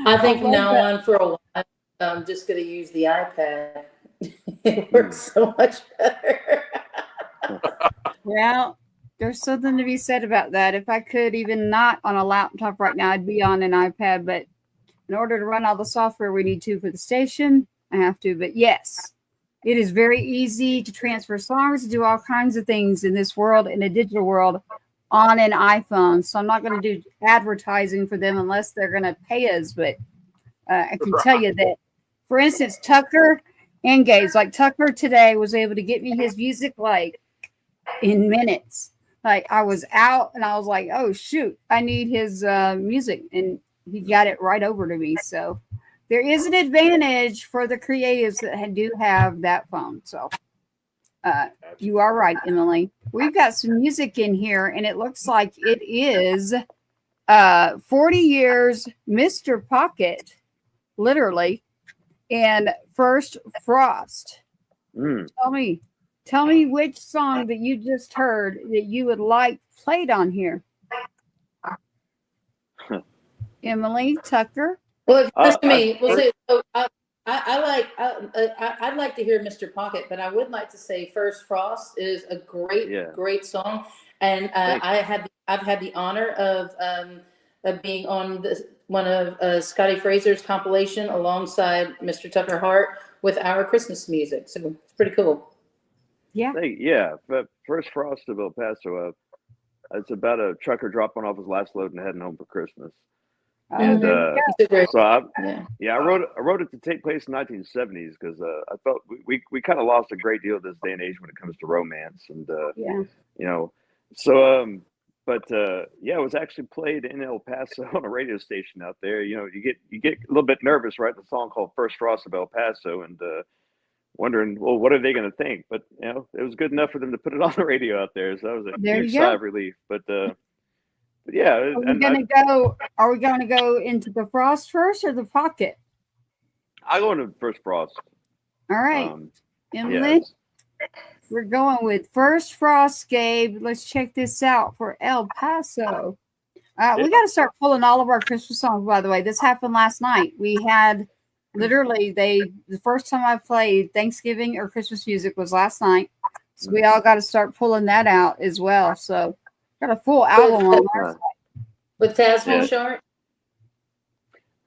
I think from now on for a while, I'm just going to use the iPad. It works so much better. Well, there's something to be said about that. If I could, even not on a laptop right now, I'd be on an iPad. But in order to run all the software we need to for the station, I have to. But yes, it is very easy to transfer songs, to do all kinds of things in this world, in a digital world, on an iPhone. So I'm not going to do advertising for them unless they're going to pay us. But I can tell you that, for instance, Tucker and Gabe's, like Tucker today was able to get me his music like in minutes. Like I was out and I was like, oh shoot, I need his music, and he got it right over to me. So there is an advantage for the creatives that do have that phone. So you are right, Emily. We've got some music in here, and it looks like it is 40 years Mr. Pocket, literally, and First Frost. Tell me which song that you just heard that you would like played on here. Emily, Tucker. Well, it's to me. I'd like to hear Mr. Pocket, but I would like to say First Frost is a great song, and I've had the honor of being on one of Scotty Fraser's compilation alongside Mr. Tucker Hart with our Christmas music. So it's pretty cool. Yeah. But First Frost of El Paso, it's about a trucker dropping off his last load and heading home for Christmas. And so I wrote it to take place in 1970s because I felt we kind of lost a great deal this day and age when it comes to romance, and it was actually played in El Paso on a radio station out there. You get a little bit nervous writing a song called First Frost of El Paso and wondering, well, what are they going to think? But it was good enough for them to put it on the radio out there, so that was a huge sigh of relief. But yeah, are we going to go into the Frost first or the Pocket? I go into First Frost. All right, Emily, we're going with First Frost. Gabe, let's check this out for El Paso. We got to start pulling all of our Christmas songs. By the way, this happened last night. We had literally the first time I played Thanksgiving or Christmas music was last night, so we all got to start pulling that out as well. So got a full album on our side. With Tasman Sharp?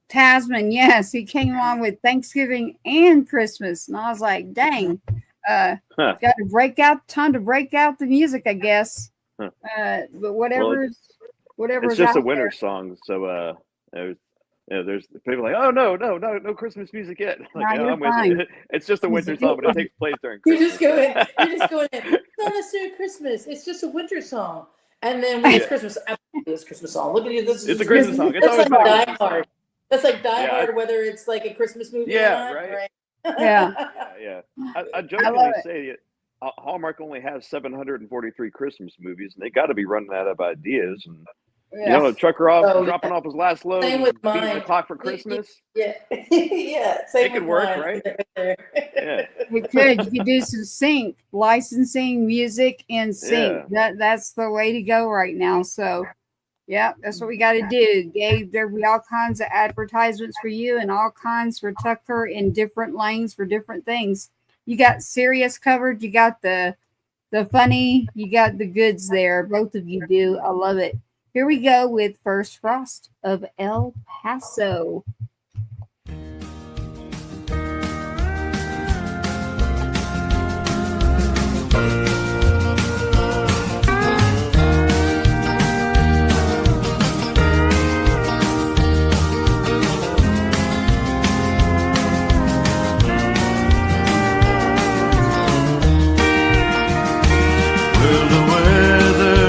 Tasman, yes. He came on with Thanksgiving and Christmas. And I was like, dang, got to time to break out the music, I guess. But whatever's it's just a winter song. So there's people like, oh no Christmas music yet. Like, I'm with you. It's just a winter song, but it takes place during Christmas. You're just going in. It's not necessarily Christmas. It's just a winter song. And then when it's Christmas, absolutely it's a Christmas song. Look at you. It's a Christmas song. It's like Die Hard. That's like Die Hard, whether it's like a Christmas movie or not. Right? Yeah. I jokingly say Hallmark only has 743 Christmas movies, and they got to be running out of ideas. And a trucker dropping off his last load, same with beating mine. the clock for Christmas. Same it could work, right? You could do some sync, licensing music and sync. That's the way to go right now. So that's what we got to do. Gabe, there'll be all kinds of advertisements for you and all kinds for Tucker in different lanes for different things. You got serious covered, you got the funny, you got the goods there. Both of you do. I love it. Here we go with First Frost of El Paso. Well, the weather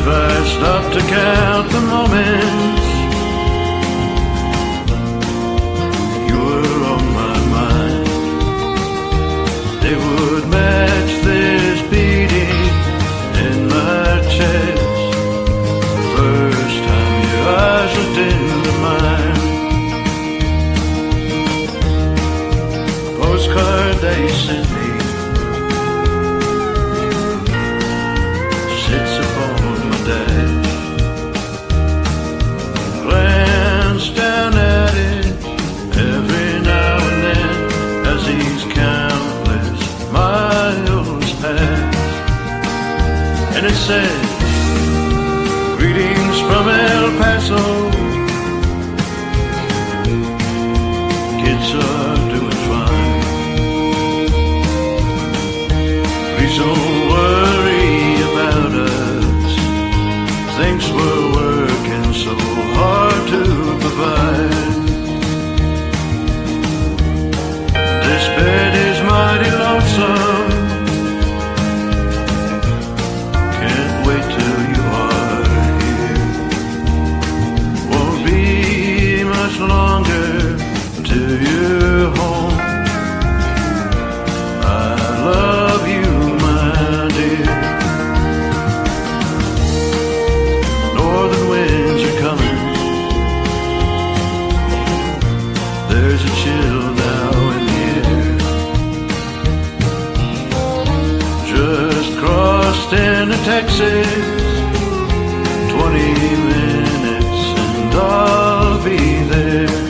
if I stop to count the moments you were on my mind, they would match this beating in my chest. First time your eyes looked into mine, postcard they sent me sits upon my dash. Glance down at it every now and then as these countless miles pass, and it says, greetings from El Paso, kids are doing fine. Please don't worry about us, things were working so hard to provide. This bed is mighty lonesome, can't wait till you are here. Won't be much longer till you're home. I love you, my dear. Northern winds are coming, there's a chill now in the air. Just crossed into Texas, 20 minutes and I'll be there.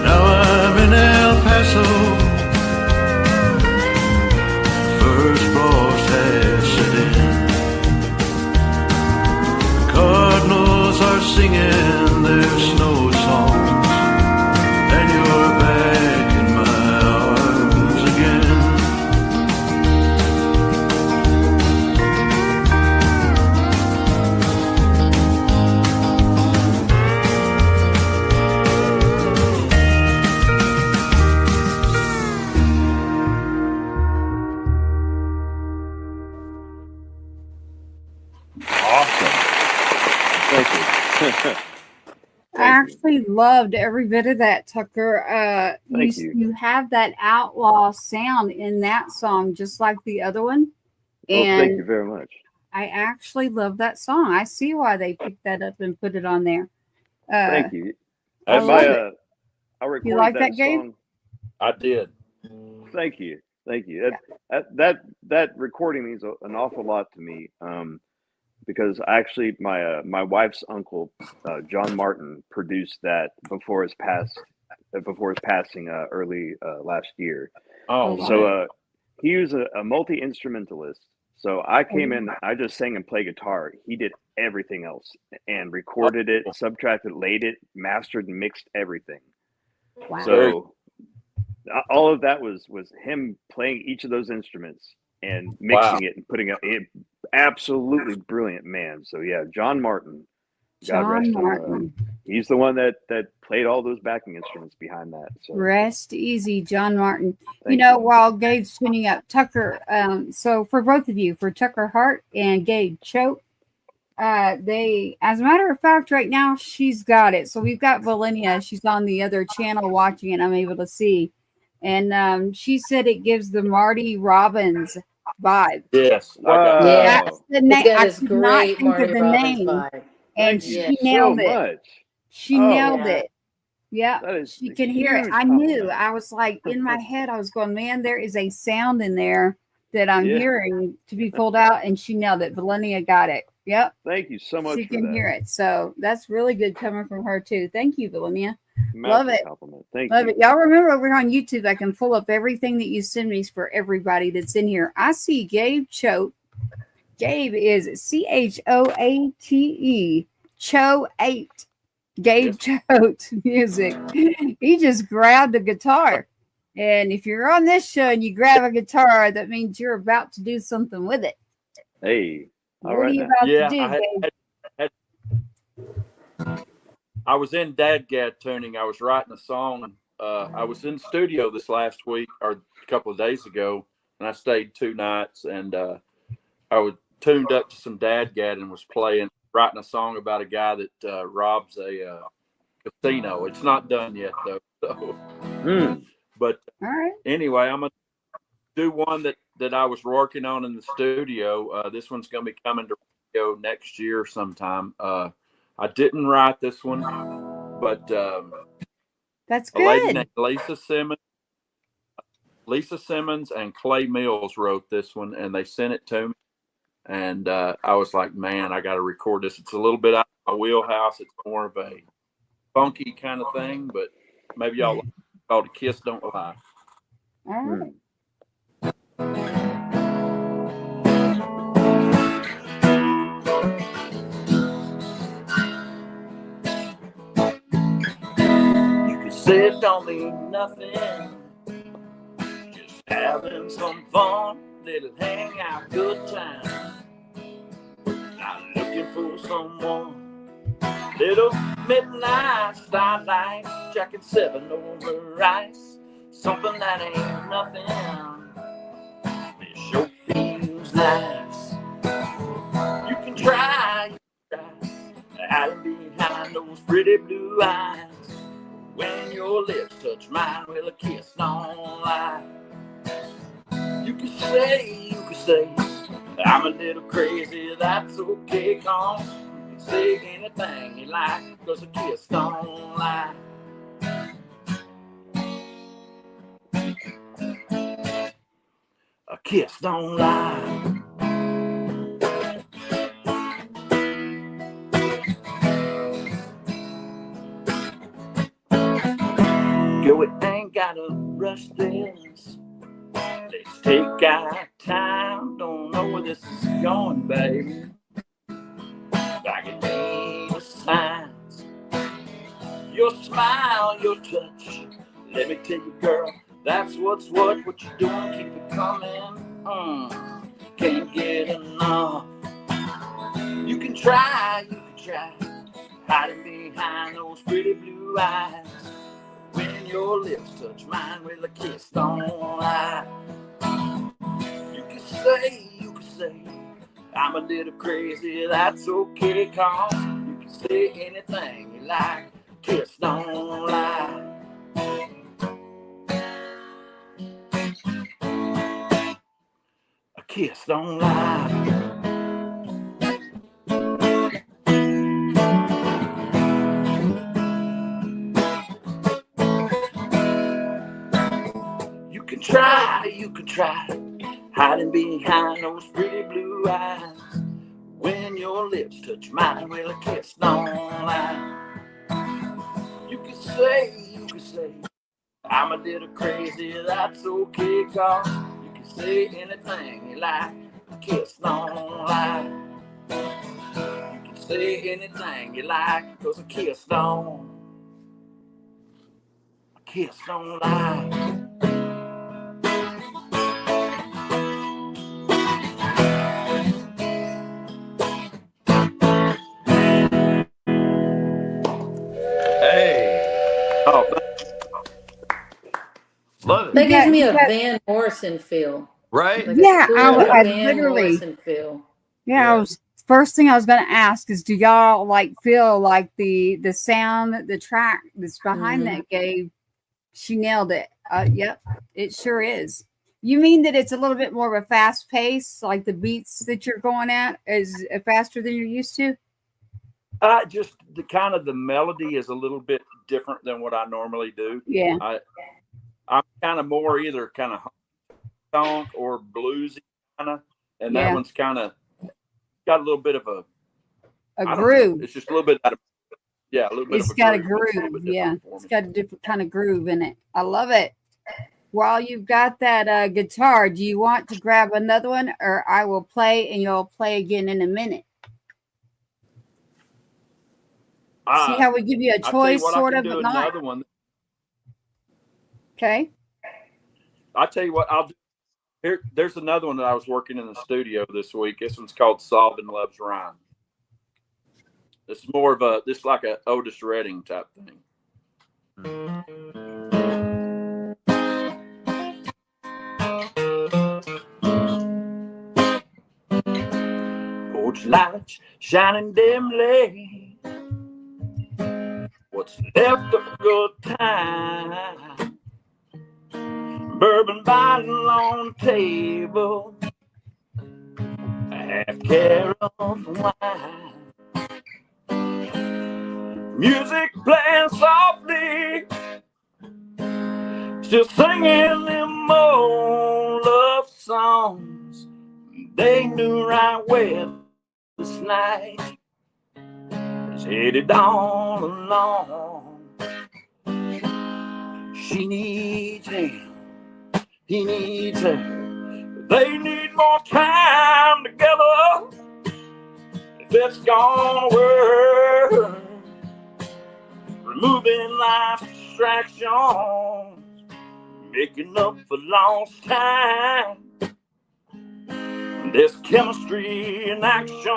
Now I'm in El Paso, first frost has set in. The cardinals are singing their snow songs, and you're back in my arms again. Thank you. I actually loved every bit of that, Tucker. Thank you. You have that outlaw sound in that song, just like the other one. Well, thank you And very much. I actually love that song. I see why they picked that up and put it on there. Thank you. I That's love it. it. I recorded like that that, Gabe? song. I did. Thank you. Thank you. That recording means an awful lot to me. Because actually my wife's uncle, John Martin, produced that before his passing early last year. Oh, Oh, So he was a multi-instrumentalist. So I came in, I just sang and played guitar. He did everything else and recorded it, subtracted, laid it, mastered, and mixed everything. wow. So all of that was him playing each of those instruments and mixing it and putting it. Absolutely brilliant man. So yeah, John Martin. God rest John him. Martin. He's the one that played all those backing instruments behind that. So Rest easy, John Martin. thank While Gabe's tuning up, Tucker, so for both of you, for Tucker Hart and Gabe Choate, they, as a matter of fact, right now she's got it. So we've got Valenia. She's on the other channel watching it. I'm able to see. And she said it gives the Marty Robbins vibe. yes. I got Wow. Yeah. That's the name. It's got I this could not great think Marty of the Robbins name. vibe. And Thank she you nailed so it. much. She Oh, nailed yeah. it. Yeah, That is she a can hear it. huge I knew. compliment. I was like, in my head, I was going, man, there is a sound in there that I'm Yeah. hearing to be pulled out. And she nailed it. Valenia got it. Yep. Thank you so much She for can that. hear it. So that's really good coming from her, too. Thank you, Valenia. Massive Love it. compliment. Thank Love you. it. Y'all remember over on YouTube, I can pull up everything that you send me for everybody that's in here. I see Gabe Choate. Gabe is Choate. Choate. Gabe Choate music. He just grabbed a guitar. And if you're on this show and you grab a guitar, that means you're about to do something with it. Hey. All What right are you now. about Yeah, to do, Gabe? I was in Dadgad tuning. I was writing a song. I was in studio this last week or a couple of days ago, and I stayed 2 nights. And tuned up to some dadgad and was writing a song about a guy that robs a casino. It's not done yet though. So. But all right. Anyway, I'm gonna do one that I was working on in the studio. This one's gonna be coming to radio next year sometime. I didn't write this one, but that's a lady good. named Lisa Simmons and Clay Mills wrote this one, and they sent it to me. And I was like, man, I got to record this. It's a little bit out of my wheelhouse. It's more of a funky kind of thing, but maybe y'all like it. Called A Kiss Don't Lie. All right. You can say it don't mean nothing. Just having some fun, little hangout, good time. Not looking for someone. Little midnight starlight, Jack and 7 over ice. Something that ain't nothing. It sure feels nice. You can try, hiding behind those pretty blue eyes. When your lips touch mine, well, a kiss don't lie. You can say, I'm a little crazy, that's okay, 'cause you can say anything you like, 'cause a kiss don't lie. A kiss don't lie. Girl, we ain't gotta rush this. Let's take our time. Don't know where this is going, baby. I can read the signs. Your smile, your touch. Let me tell you, girl, that's what you're doing. Keep it coming. Can't get enough. You can try. Hiding behind those pretty blue eyes. When your lips touch mine, well, a kiss don't lie. You can say, I'm a little crazy, that's okay, 'cause you can say anything you like. Kiss don't lie. A kiss don't lie. You can try, hiding behind those pretty blue eyes. When your lips touch mine, well, a kiss don't lie. You can say, I'm a little crazy, that's okay, 'cause you can say anything you like. A kiss don't lie. You can say anything you like, 'cause a kiss don't lie. Oh, love it. That gives me a Van Morrison feel. Right? Like yeah, I Van literally. Morrison feel. Yeah, first thing I was going to ask is, do y'all like feel like the sound, the track that's behind that gave? She nailed it. Yep, it sure is. You mean that it's a little bit more of a fast pace, like the beats that you're going at is faster than you're used to? Just the melody is a little bit different than what I normally do. Yeah. I'm kind of more either kind of honk or bluesy kind of, and that one's kind of got a little bit of a groove. It's just a little bit out of, a little bit. It's of a got groove. a groove. Yeah, it's got a different kind of groove in it. I love it. While you've got that guitar, do you want to grab another one, or I will play and you'll play again in a minute? See how we give you a choice, sort of, but not. Another one. Okay. I'll tell you what, I'll do. Here, there's another one that I was working in the studio this week. This one's called Solving Love's Rhyme. It's more of this like a Otis Redding type thing. Porch lights shining dimly. What's left of a good time? Bourbon bottle on the table, a half carrot of wine. Music playing softly, still singing them old love songs they knew right well this night is headed all along. She needs him, he needs her. They need more time together if it's gonna work. Removing life's distractions, making up for lost time. There's chemistry in action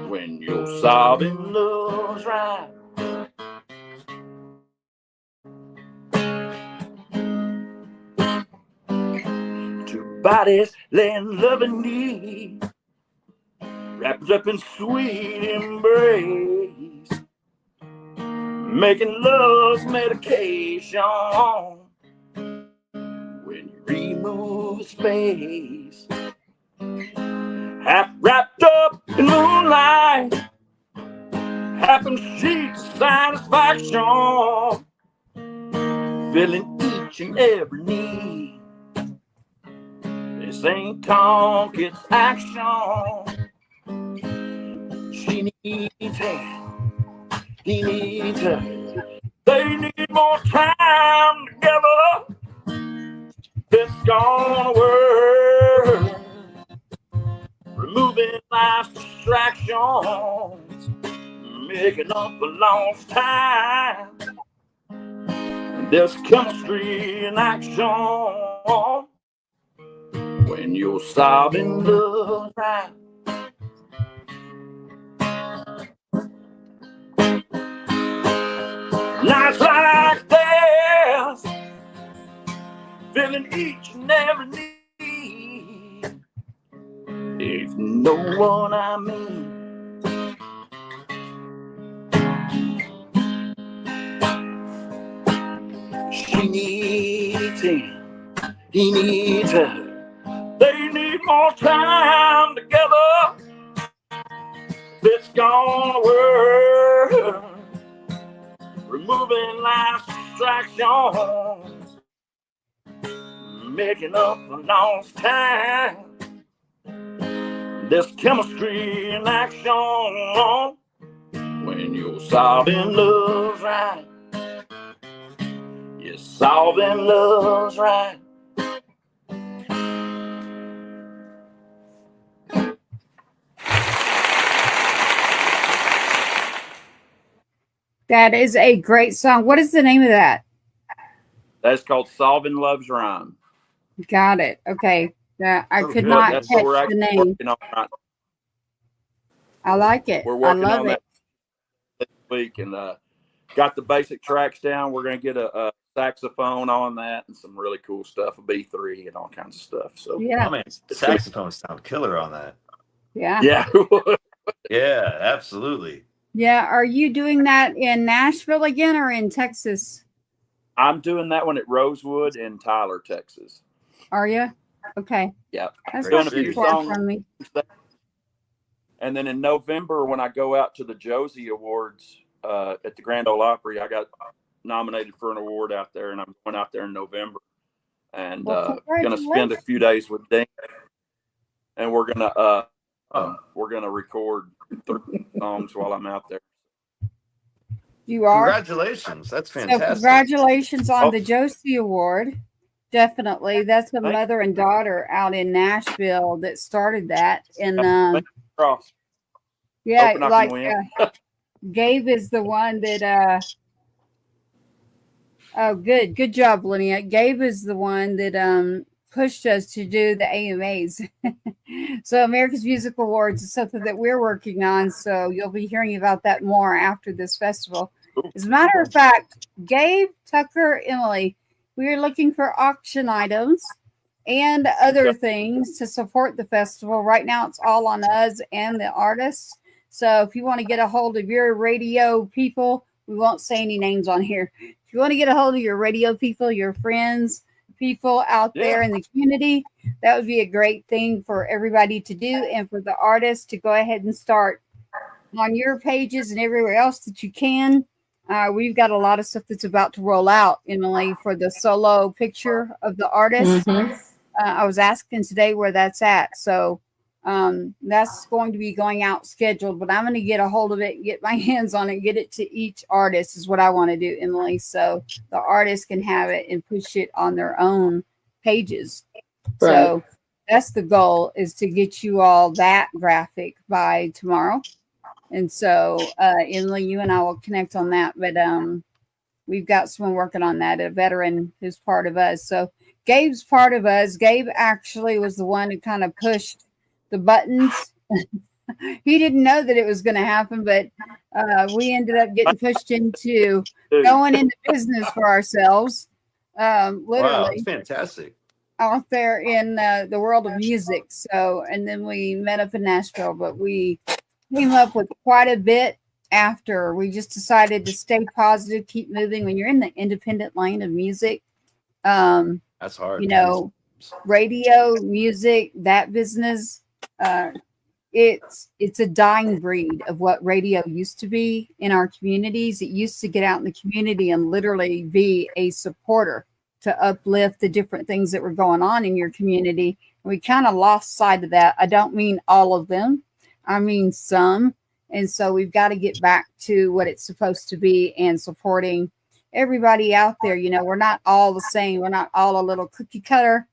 when you're solving love's right. Two bodies laying loving knee, wrapped up in sweet embrace, making love's medication when you remove space. Half wrapped up in moonlight, half in sheets of satisfaction, filling each and every need. This ain't talk, it's action. She needs him, he needs her. They need more time together. It's gonna work. Removing life's distractions, making up for lost time. There's chemistry in action when you're solving love right. Nights like this, filling each and every need. If you know what I mean. She needs him, he needs her. They need more time together. It's gonna work. Removing life's distractions, making up for lost time. There's chemistry in action when you're solving love's right. You're solving love's right. That is a great song. What is the name of that? That's called Solving Love's Rhyme. Got it. Okay. I could not catch the name. Right. I like it. We're working I love on it. that this week and got the basic tracks down. We're going to get a saxophone on that and some really cool stuff, a B3 and all kinds of stuff. So yeah, I mean, saxophones sound killer on that. Yeah. Yeah, absolutely. Yeah. Are you doing that in Nashville again or in Texas? I'm doing that one at Rosewood in Tyler, Texas. Are you? Okay. Yeah. That's Doing not a few too far songs. from me. And then in November, when I go out to the Josie Awards at the Grand Ole Opry, I got nominated for an award out there, and I'm going out there in November, and going to spend a few days with Dean, and we're gonna record 3 songs while I'm out there. You are? Congratulations! That's fantastic. So congratulations on the Josie Award. Definitely, that's a mother and daughter out in Nashville that started that, and yeah, like Gabe is the one that. Oh, good job, Linnea. Gabe is the one that pushed us to do the AMAs. So America's Music Awards is something that we're working on. So you'll be hearing about that more after this festival. As a matter of fact, Gabe, Tucker, Emily, we are looking for auction items, and other things to support the festival. Right now, it's all on us and the artists. So if you want to get a hold of your radio people, we won't say any names on here. If you want to get a hold of your radio people, your friends, people out there in the community, that would be a great thing for everybody to do, and for the artists to go ahead and start on your pages and everywhere else that you can. We've got a lot of stuff that's about to roll out, Emily, for the solo picture of the artist. I was asking today where that's at. So that's going to be going out scheduled, but I'm going to get a hold of it, get my hands on it, get it to each artist is what I want to do, Emily. So the artist can have it and push it on their own pages. Right. So that's the goal, is to get you all that graphic by tomorrow. And so Emily, you and I will connect on that, but we've got someone working on that, a veteran who's part of us. So Gabe's part of us. Gabe actually was the one who kind of pushed the buttons. He didn't know that it was going to happen, but we ended up getting pushed into going into business for ourselves. Literally. Wow, that's fantastic. Out there in the world of music. So, and then we met up in Nashville, but we came up with quite a bit after. We just decided to stay positive, keep moving. When you're in the independent lane of music, that's hard. You know, radio, music, that business, it's a dying breed of what radio used to be in our communities. It used to get out in the community and literally be a supporter to uplift the different things that were going on in your community. We kind of lost sight of that. I don't mean all of them. I mean some. And so we've got to get back to what it's supposed to be and supporting everybody out there. You know, we're not all the same. We're not all a little cookie cutter.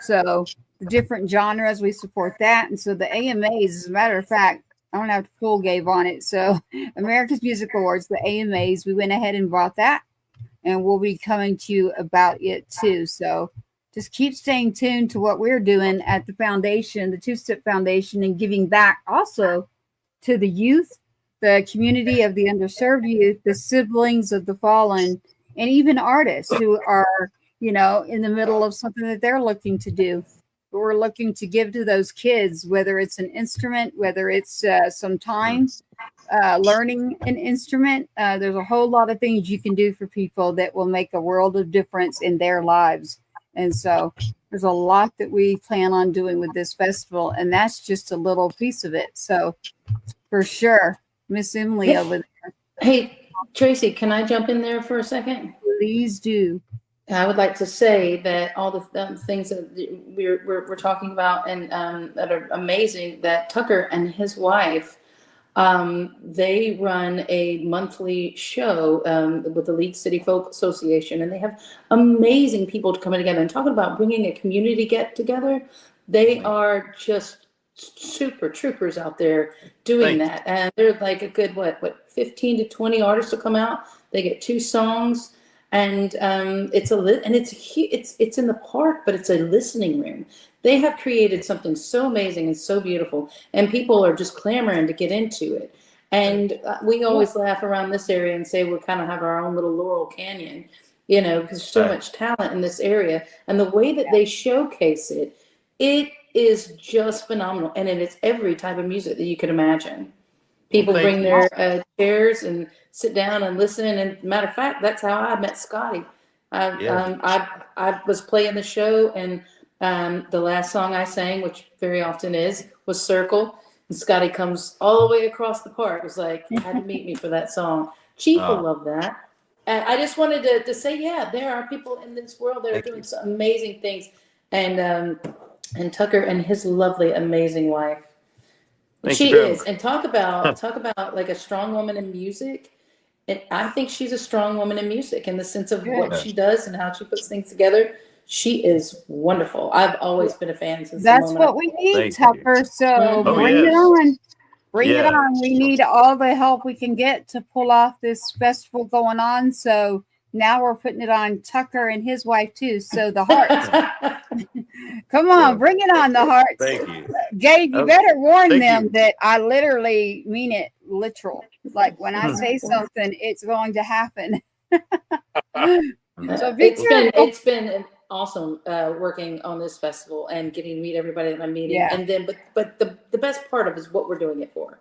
So the different genres, we support that. And so the AMAs, as a matter of fact, I don't have to pull Gabe on it. So America's Music Awards, the AMAs, we went ahead and bought that. And we'll be coming to you about it too. So just keep staying tuned to what we're doing at the foundation, the Two Step Foundation, and giving back also to the youth, the community of the underserved youth, the siblings of the fallen, and even artists who are, you know, in the middle of something that they're looking to do. We're looking to give to those kids, whether it's an instrument, whether it's some time learning an instrument. There's a whole lot of things you can do for people that will make a world of difference in their lives. And so there's a lot that we plan on doing with this festival, and that's just a little piece of it. So for sure, Miss Emily over there. Hey, Tracy, can I jump in there for a second? Please do. I would like to say that all the things that we're talking about and that are amazing, that Tucker and his wife, they run a monthly show with the League City Folk Association, and they have amazing people coming together. And talking about bringing a community get together, they are just super troopers out there doing that. And they're like a good, what 15 to 20 artists will come out. They get 2 songs. And it's in the park, but it's a listening room. They have created something so amazing and so beautiful, and people are just clamoring to get into it. And we always laugh around this area and say we kind of have our own little Laurel Canyon, you know, because there's so much talent in this area. And the way that they showcase it, it is just phenomenal. And it's every type of music that you could imagine. People bring their chairs and sit down and listen. And matter of fact, that's how I met Scotty. I was playing the show, and the last song I sang, which very often was Circle. And Scotty comes all the way across the park. It was like, you had to meet me for that song. Chief will love that. And I just wanted to say, yeah, there are people in this world that are doing some amazing things. And Tucker and his lovely, amazing wife. She is. And talk about like a strong woman in music. And I think she's a strong woman in music in the sense of what she does and how she puts things together. She is wonderful. I've always been a fan since that's what we need, Tucker. So bring it on. Bring it on. We need all the help we can get to pull off this festival going on. So now we're putting it on Tucker and his wife too. So the Hearts. Come on, bring it on, the Hearts. Thank you. Gabe, you better warn them that I literally mean it literal. Like when I say something, it's going to happen. So it's been an awesome working on this festival and getting to meet everybody that I'm meeting. Yeah. And then, but the best part of it is what we're doing it for.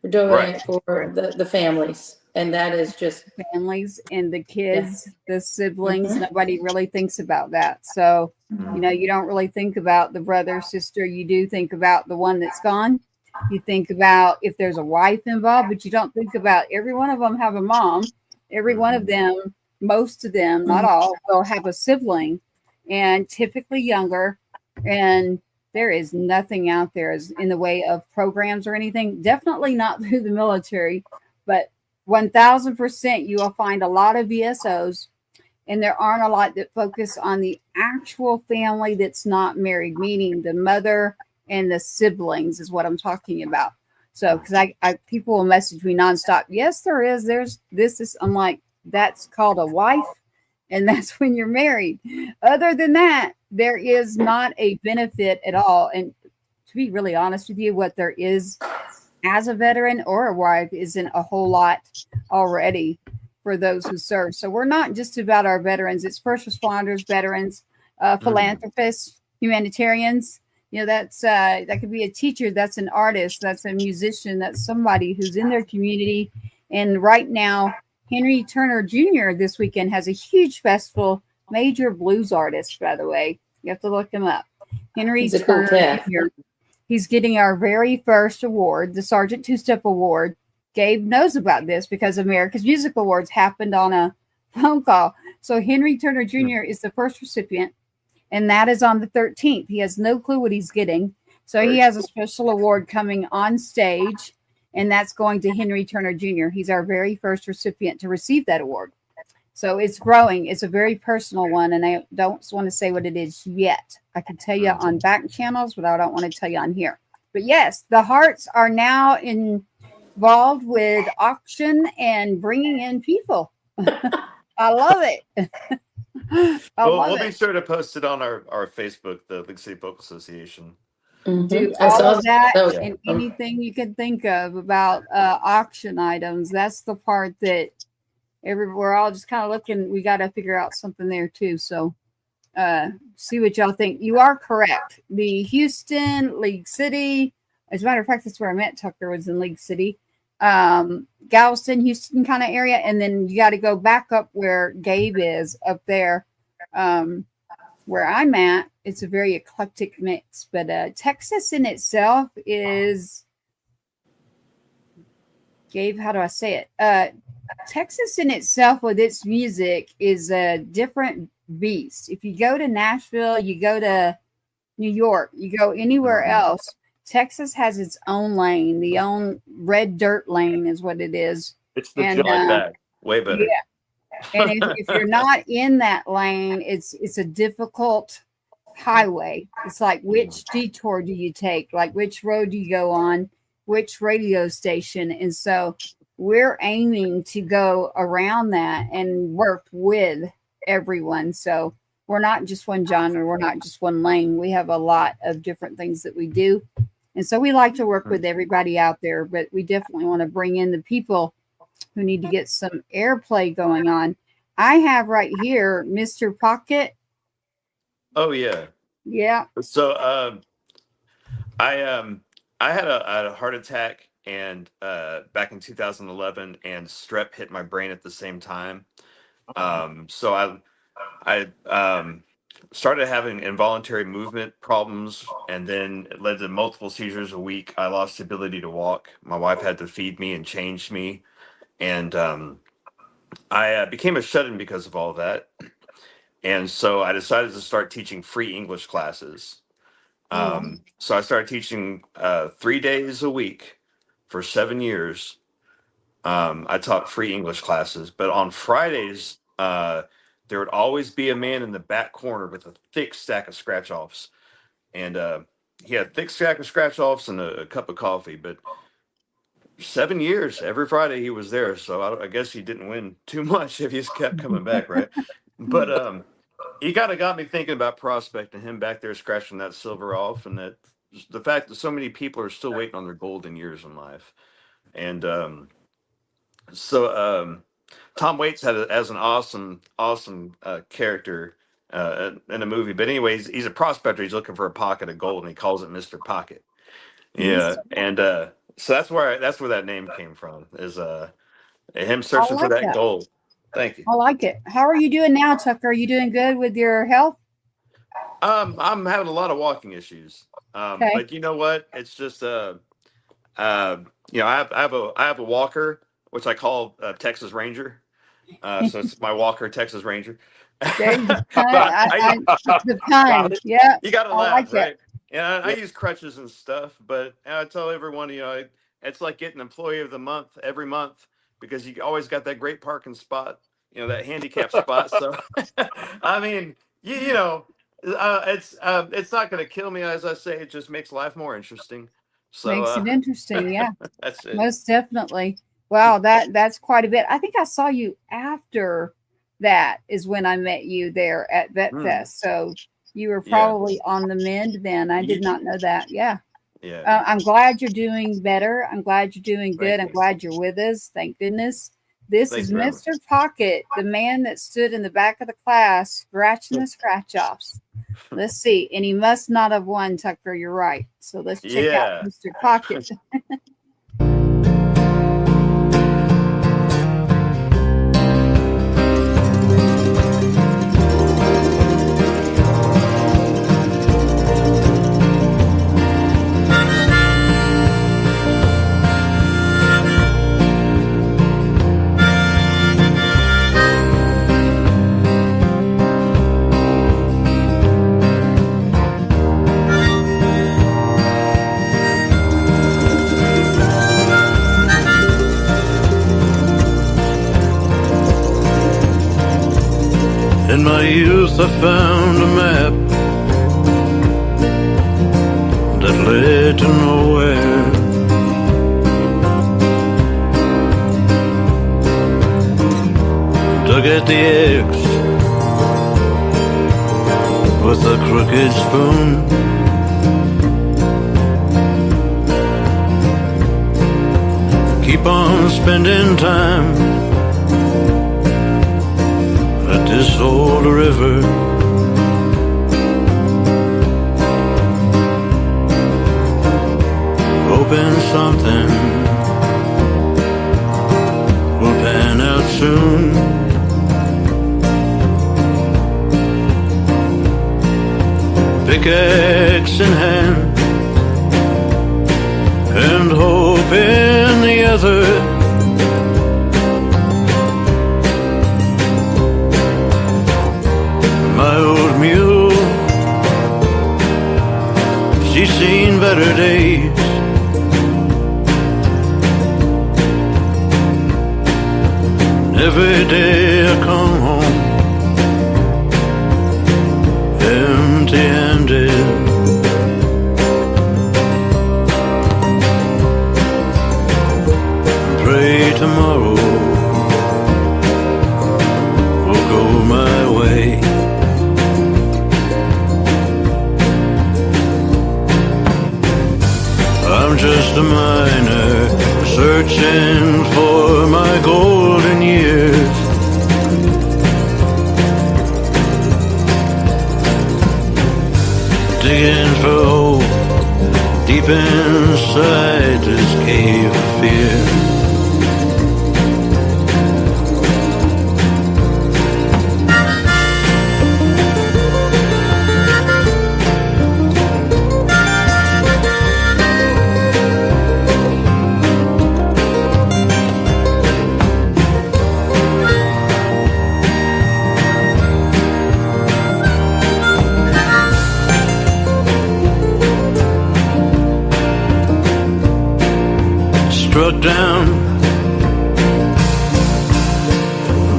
We're doing it for the families. And that is just families and the kids, the siblings. Nobody really thinks about that. So, you know, you don't really think about the brother, sister. You do think about the one that's gone. You think about if there's a wife involved, but you don't think about every one of them have a mom. Every one of them, most of them, not all, will have a sibling, and typically younger. And there is nothing out there in the way of programs or anything. Definitely not through the military, but 1000% you will find a lot of VSOs, and there aren't a lot that focus on the actual family that's not married, meaning the mother and the siblings is what I'm talking about. So, because I people will message me nonstop. Yes, there is. There's this. I'm like, that's called a wife, and that's when you're married. Other than that, there is not a benefit at all. And to be really honest with you, what there is as a veteran or a wife isn't a whole lot already for those who serve. So we're not just about our veterans. It's first responders, veterans, philanthropists, humanitarians. You know, that's that could be a teacher, that's an artist, that's a musician, that's somebody who's in their community. And right now, Henry Turner Jr. this weekend has a huge festival, major blues artist, by the way. You have to look him up. Henry Turner Jr. He's getting our very first award, the Sergeant Two-Step Award. Gabe knows about this because America's Music Awards happened on a phone call. So Henry Turner Jr. is the first recipient, and that is on the 13th. He has no clue what he's getting. So he has a special award coming on stage, and that's going to Henry Turner Jr. He's our very first recipient to receive that award. So it's growing. It's a very personal one, and I don't want to say what it is yet. I can tell you on back channels, but I don't want to tell you on here. But yes, the Harts are now involved with auction and bringing in people. I love it. We'll be sure to post it on our Facebook, the League City Folk Association. Do all of that and anything you can think of about auction items. That's the part that we're all just kind of looking. We got to figure out something there too. So see what y'all think. You are correct. The Houston, League City, as a matter of fact, that's where I met Tucker, was in League City. Galveston, Houston kind of area, and then you got to go back up where Gabe is up there. Where I'm at, it's a very eclectic mix, but Texas in itself is, Gabe, how do I say it? Texas in itself with its music is a different beast. If you go to Nashville, you go to New York, you go anywhere else, Texas has its own lane. The own red dirt lane is what it is. It's the joint bag. Way better. Yeah. And if you're not in that lane, it's a difficult highway. It's like, which detour do you take? Like, which road do you go on? Which radio station? And so we're aiming to go around that and work with everyone. So we're not just one genre. We're not just one lane. We have a lot of different things that we do. And so we like to work with everybody out there, but we definitely want to bring in the people who need to get some airplay going on. I have right here Mr. Pocket. Oh yeah. Yeah. So I had a heart attack and back in 2011, and strep hit my brain at the same time. So I started having involuntary movement problems, and then it led to multiple seizures a week. I lost the ability to walk. My wife had to feed me and change me. And I became a shut-in because of all that. And so I decided to start teaching free English classes. So I started teaching 3 days a week for 7 years. I taught free English classes, but on Fridays, there would always be a man in the back corner with a thick stack of scratch-offs. And he had a thick stack of scratch-offs and a cup of coffee, but 7 years, every Friday he was there. So I guess he didn't win too much if he just kept coming back, right? But he kind of got me thinking about prospecting, him back there scratching that silver off, and that the fact that so many people are still waiting on their golden years in life. And Tom Waits has an awesome character in a movie. But anyways, he's a prospector. He's looking for a pocket of gold, and he calls it Mr. Pocket. Yeah, and so that's where that name came from. Is him searching for that gold. Thank you. I like it. How are you doing now, Tucker? Are you doing good with your health? I'm having a lot of walking issues. But you know what? It's just I have a walker, which I call Texas Ranger. So it's my walker, Texas Ranger. The pun. Yeah. You gotta laugh, right? Yeah, I use crutches and stuff, but I tell everyone, it's like getting employee of the month every month because you always got that great parking spot, that handicap spot. So, I mean, it's not going to kill me, as I say. It just makes life more interesting. So makes it interesting, yeah. That's it. Most definitely. Wow, that's quite a bit. I think I saw you after that is when I met you there at Vet Fest. So you were probably on the mend then. I did not know that. Yeah. Yeah. I'm glad you're doing better. I'm glad you're doing good. I'm glad you're with us. Thank goodness. This is Mr. Pocket, the man that stood in the back of the class scratching the scratch offs. Let's see. And he must not have won, Tucker. You're right. So let's check out Mr. Pocket. In my youth I found a map that led to nowhere. Dug at the X with a crooked spoon. Keep on spending time this old river. Hoping something will pan out soon. Pickaxe in hand and hope in the other. My old mule, she's seen better days. Every day I come home empty-handed. Pray tomorrow will go my way. I'm just a miner searching for my golden years. Digging for hope deep inside this cave of fear. Struck down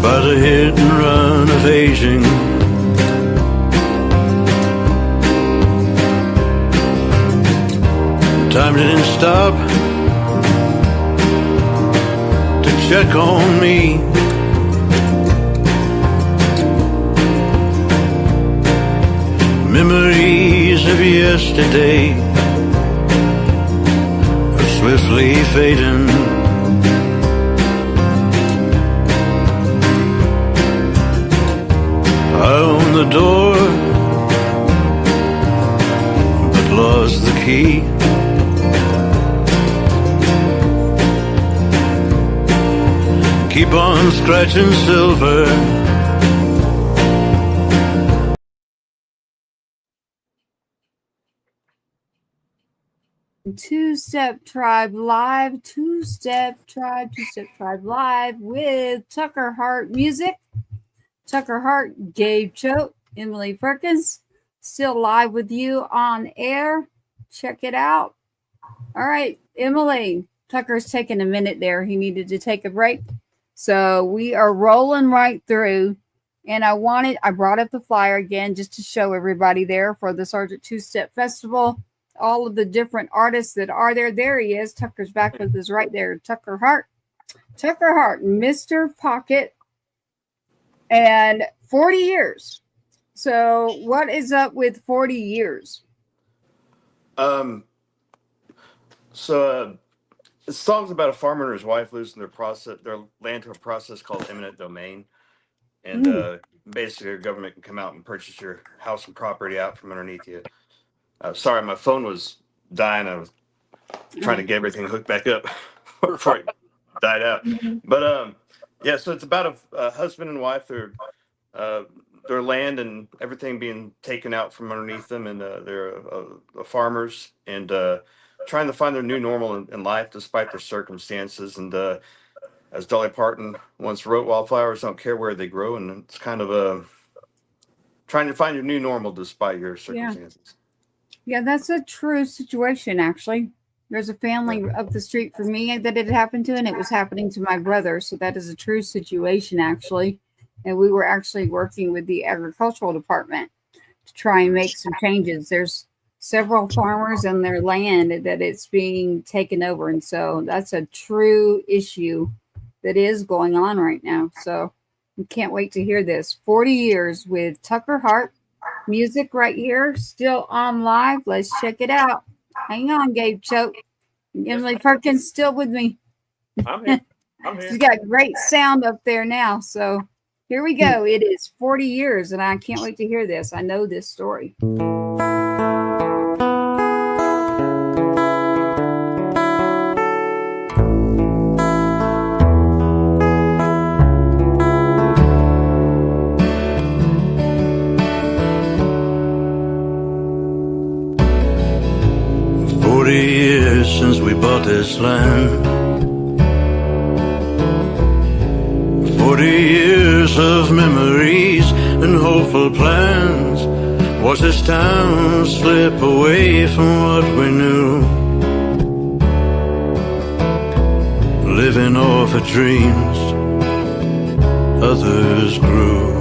by the hit and run of aging. Time didn't stop to check on me. Memories of yesterday swiftly fading. I on the door, but lost the key. Keep on scratching silver. Two-Step Tribe Live, Two-Step Tribe Live with Tucker Hart music. Tucker Hart, Gabe Choate, Emily Perkins, still live with you on air. Check it out. All right, Emily, Tucker's taking a minute there. He needed to take a break. So we are rolling right through. And I brought up the flyer again just to show everybody there for the Sergeant Two-Step Festival. All of the different artists that are there. There he is. Tucker's back with us right there. Tucker Hart, Mr. Pocket, and 40 years. So what is up with 40 years? The song's about a farmer and his wife losing their land to a process called eminent domain. And basically, the government can come out and purchase your house and property out from underneath you. Sorry, my phone was dying. I was trying to get everything hooked back up before it died out. But so it's about a husband and wife. Their land and everything being taken out from underneath them, and they're farmers and trying to find their new normal in life despite their circumstances. And as Dolly Parton once wrote, "Wildflowers don't care where they grow," and it's kind of trying to find your new normal despite your circumstances. Yeah, that's a true situation, actually. There's a family up the street from me that it happened to, and it was happening to my brother. So that is a true situation, actually. And we were actually working with the agricultural department to try and make some changes. There's several farmers and their land that it's being taken over. And so that's a true issue that is going on right now. So we can't wait to hear this. 40 years with Tucker Hart. Music right here, still on live. Let's check it out. Hang on, Gabe Choate. Emily Perkins still with me. I'm here. She's got great sound up there now. So here we go. It is 40 years, and I can't wait to hear this. I know this story. 40 years since we bought this land. 40 years of memories and hopeful plans. Watch this town slip away from what we knew. Living off of dreams others grew.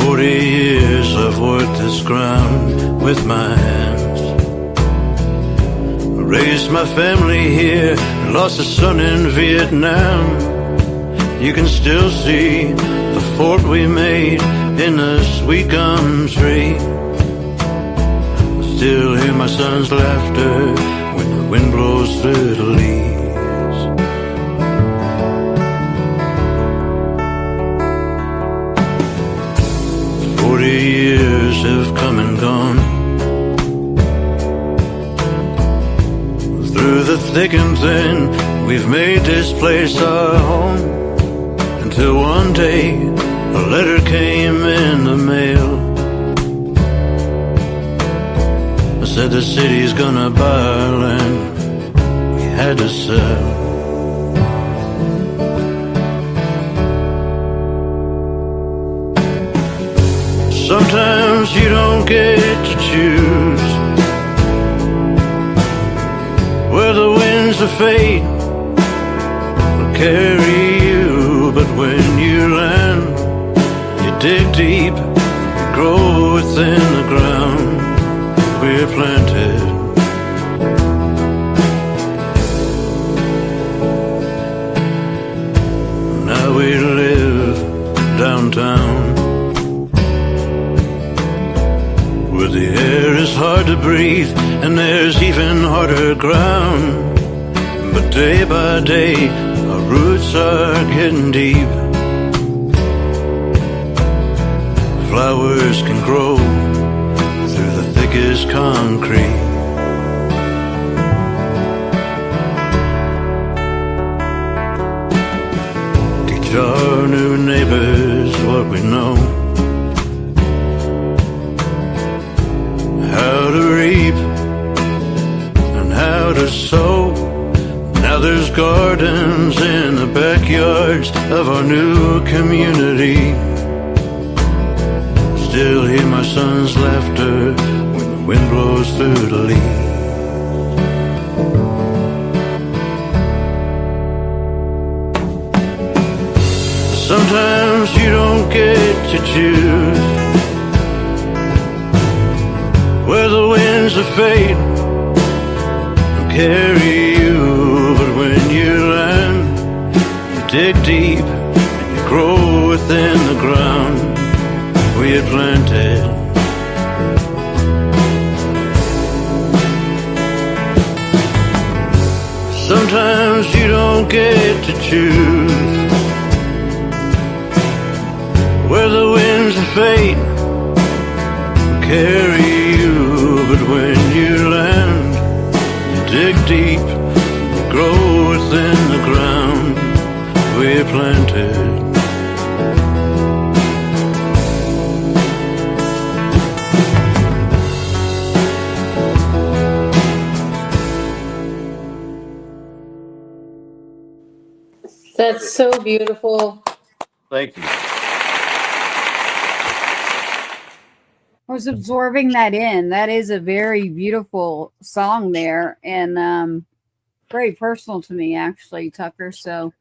40 years I've worked this ground with my hands. Raised my family here, lost a son in Vietnam. You can still see the fort we made in the sweet gum tree. Still hear my son's laughter when the wind blows through the leaves. 40 years have come and gone. Through the thick and thin, we've made this place our home. Until one day, a letter came in the mail. It said the city's gonna buy our land we had to sell. Sometimes you don't get to choose where the winds of fate will carry you. But when you land, you dig deep, grow within the ground we're planted. Now we live downtown, where the air is hard to breathe and there's even harder ground. But day by day Roots are getting deep. Flowers can grow through the thickest concrete. Teach our new neighbors what we know. How to reap and how to sow. Now there's gardens in the backyards of our new community. Still hear my son's laughter when the wind blows through the leaves. Sometimes you don't get to choose where the winds of fate will carry you, but when you land, you dig deep and you grow within the ground we had planted. Sometimes you don't get to choose where the winds of fate carry you, but when you land, you dig deep, you grow within the ground we planted. That's so beautiful. Thank you. I was absorbing that in. That is a very beautiful song there, and very personal to me, actually, Tucker. So,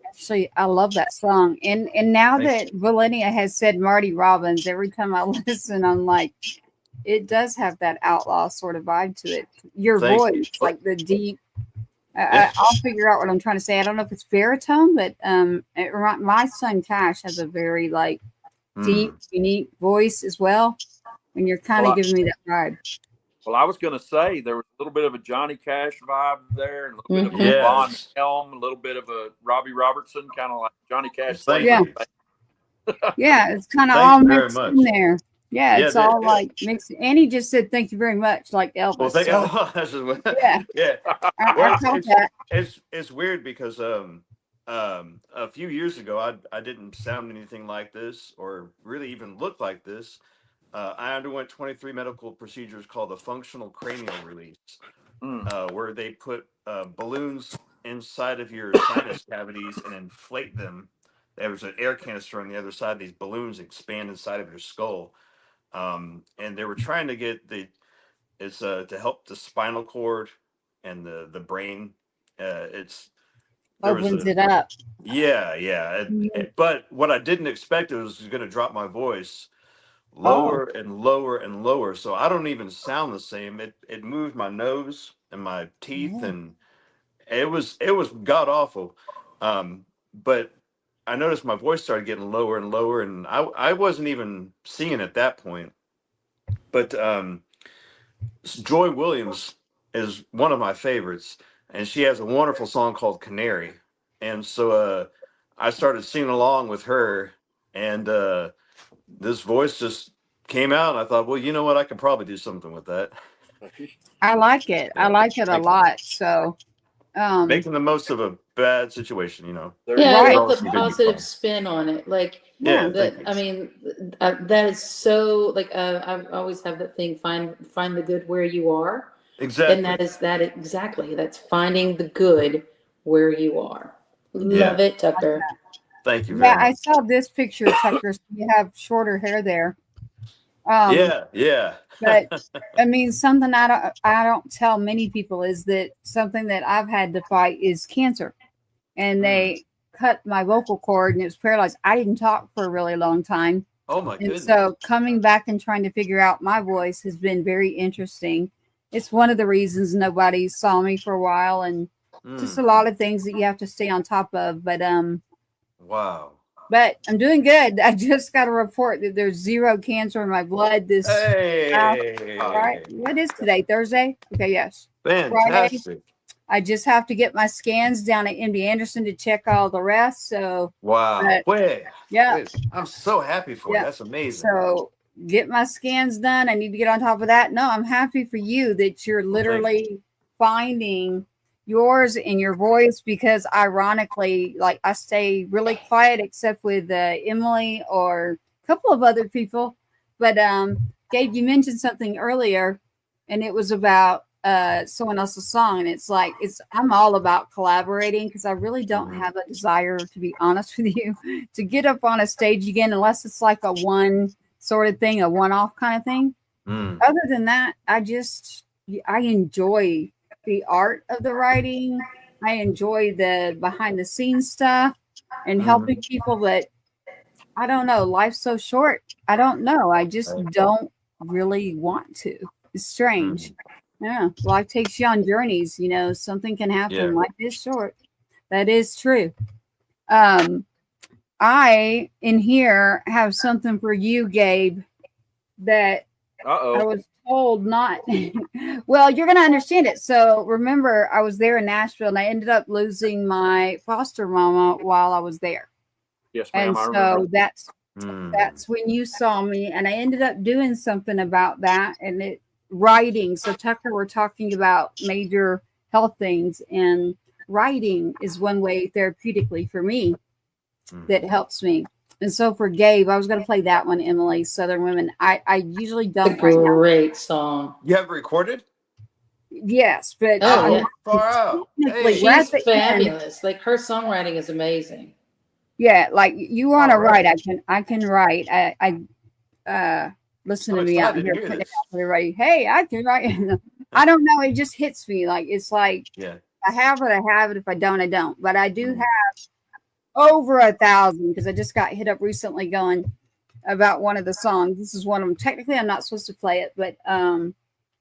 actually, I love that song. And now that Valenia has said Marty Robbins, every time I listen, I'm like, it does have that outlaw sort of vibe to it. Your voice, like the deep. I'll figure out what I'm trying to say. I don't know if it's baritone, but my son Cash has a very like deep, unique voice as well. And you're kind of giving me that vibe. Well, I was going to say there was a little bit of a Johnny Cash vibe there, and a little bit of a Von Helm, a little bit of a Robbie Robertson, kind of like Johnny Cash. Yeah, it's kind of all mixed in there. Yeah, it's all like mixed. And he just said, "Thank you very much," like Elvis. Well, It's weird because a few years ago I didn't sound anything like this or really even look like this. I underwent 23 medical procedures called a functional cranial release, where they put balloons inside of your sinus cavities and inflate them. There was an air canister on the other side. These balloons expand inside of your skull. And they were trying to get to help the spinal cord and the brain. Opens it up. Yeah. But what I didn't expect was going to drop my voice lower and lower and lower. So I don't even sound the same. It moved my nose and my teeth, and it was god awful. But I noticed my voice started getting lower and lower, and I wasn't even singing at that point. But Joy Williams is one of my favorites, and she has a wonderful song called Canary. And so I started singing along with her, and this voice just came out, and I thought, well, you know what? I could probably do something with that. I like it. I like it a lot. So making the most of a bad situation, you know. I love the positive spin on it. Like, I mean, that is so like I always have that thing: find the good where you are. Exactly. And that is that exactly. That's finding the good where you are. Love it, Tucker. Thank you very much. I saw this picture, Tucker. So you have shorter hair there. Yeah. But I mean, something I don't tell many people is that something that I've had to fight is cancer, and they cut my vocal cord and it was paralyzed. I didn't talk for a really long time. Oh my goodness! So coming back and trying to figure out my voice has been very interesting. It's one of the reasons nobody saw me for a while, and just a lot of things that you have to stay on top of. But wow. But I'm doing good. I just got a report that there's 0 cancer in my blood. All right. What is today? Thursday? Okay, yes. Fantastic. I just have to get my scans down at MD Anderson to check all the rest. So wow. Wait, yeah, I'm so happy for you. That's amazing. So get my scans done. I need to get on top of that. No, I'm happy for you that you're literally finding yours in your voice, because ironically, like I stay really quiet except with Emily or a couple of other people. But Gabe, you mentioned something earlier, and it was about someone else's song, and it's like I'm all about collaborating, because I really don't have a desire, to be honest with you, to get up on a stage again unless it's like a one sort of thing, a one-off kind of thing. Other than that, I enjoy the art of the writing. I enjoy the behind the scenes stuff and helping people, but I don't know, life's so short. I don't know, I just don't really want to. It's strange. Yeah, life takes you on journeys, you know, something can happen. Yeah. Life is short. That is true. I in here have something for you, Gabe, that I was told not. Well, you're gonna understand it. So remember, I was there in Nashville, and I ended up losing my foster mama while I was there. Yes, ma'am. And so that's when you saw me, and I ended up doing something about that, and writing. So Tucker, we're talking about major health things, and writing is one way therapeutically for me that helps me. And so for Gabe, I was going to play that one, Emily, Southern Women. I usually don't. It's a great song. You have it recorded? Yes, but far out. Hey, she's fabulous. Like, her songwriting is amazing. Yeah, like you want to write, I can write. I listen to me out here putting it out for everybody. Hey, I can write. I don't know. It just hits me. Like, it's like, I have it. I have it. If I don't, I don't. But I do have over 1,000, because I just got hit up recently going about one of the songs. This is one of them. Technically, I'm not supposed to play it, but I'm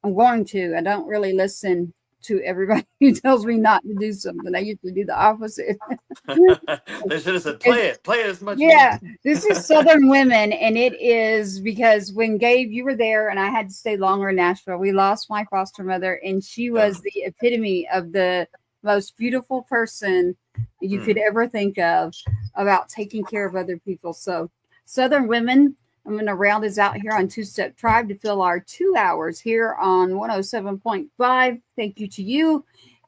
going to. I don't really listen to everybody who tells me not to do something. I usually do the opposite. They should have said, play it as much. Yeah, this is Southern Women, and it is because when Gabe, you were there, and I had to stay longer in Nashville. We lost my foster mother, and she was the epitome of the most beautiful person you could ever think of about taking care of other people. So Southern Women, I'm going to round us out here on Two Step Tribe to fill our 2 hours here on 107.5. Thank you to you,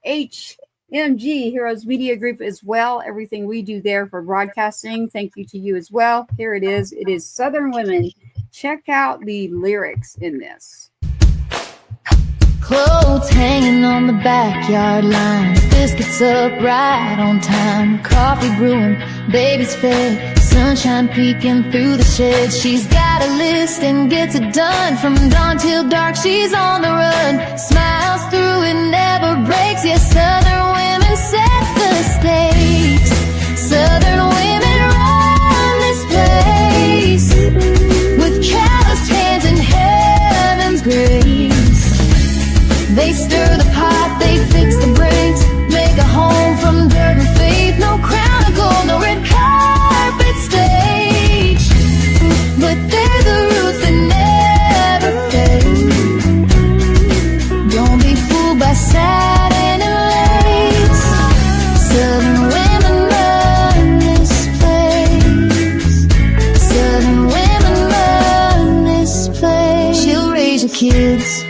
HMG Heroes Media Group as well. Everything we do there for broadcasting. Thank you to you as well. Here it is. It is Southern Women. Check out the lyrics in this. Clothes hanging on the backyard line, biscuits up right on time, coffee brewing, baby's fed, sunshine peeking through the shed. She's got a list and gets it done, from dawn till dark she's on the run, smiles through it, never breaks. Yes, Southern women set the stakes. Southern women run this place with calloused hands and heaven's grace. They stir the pot, they fix the breaks, make a home from dirt and faith. No crown of gold, no red carpet stage, but they're the roots that never fade. Don't be fooled by satin and lace. Southern women run this place. Southern women run this place. She'll raise your kids,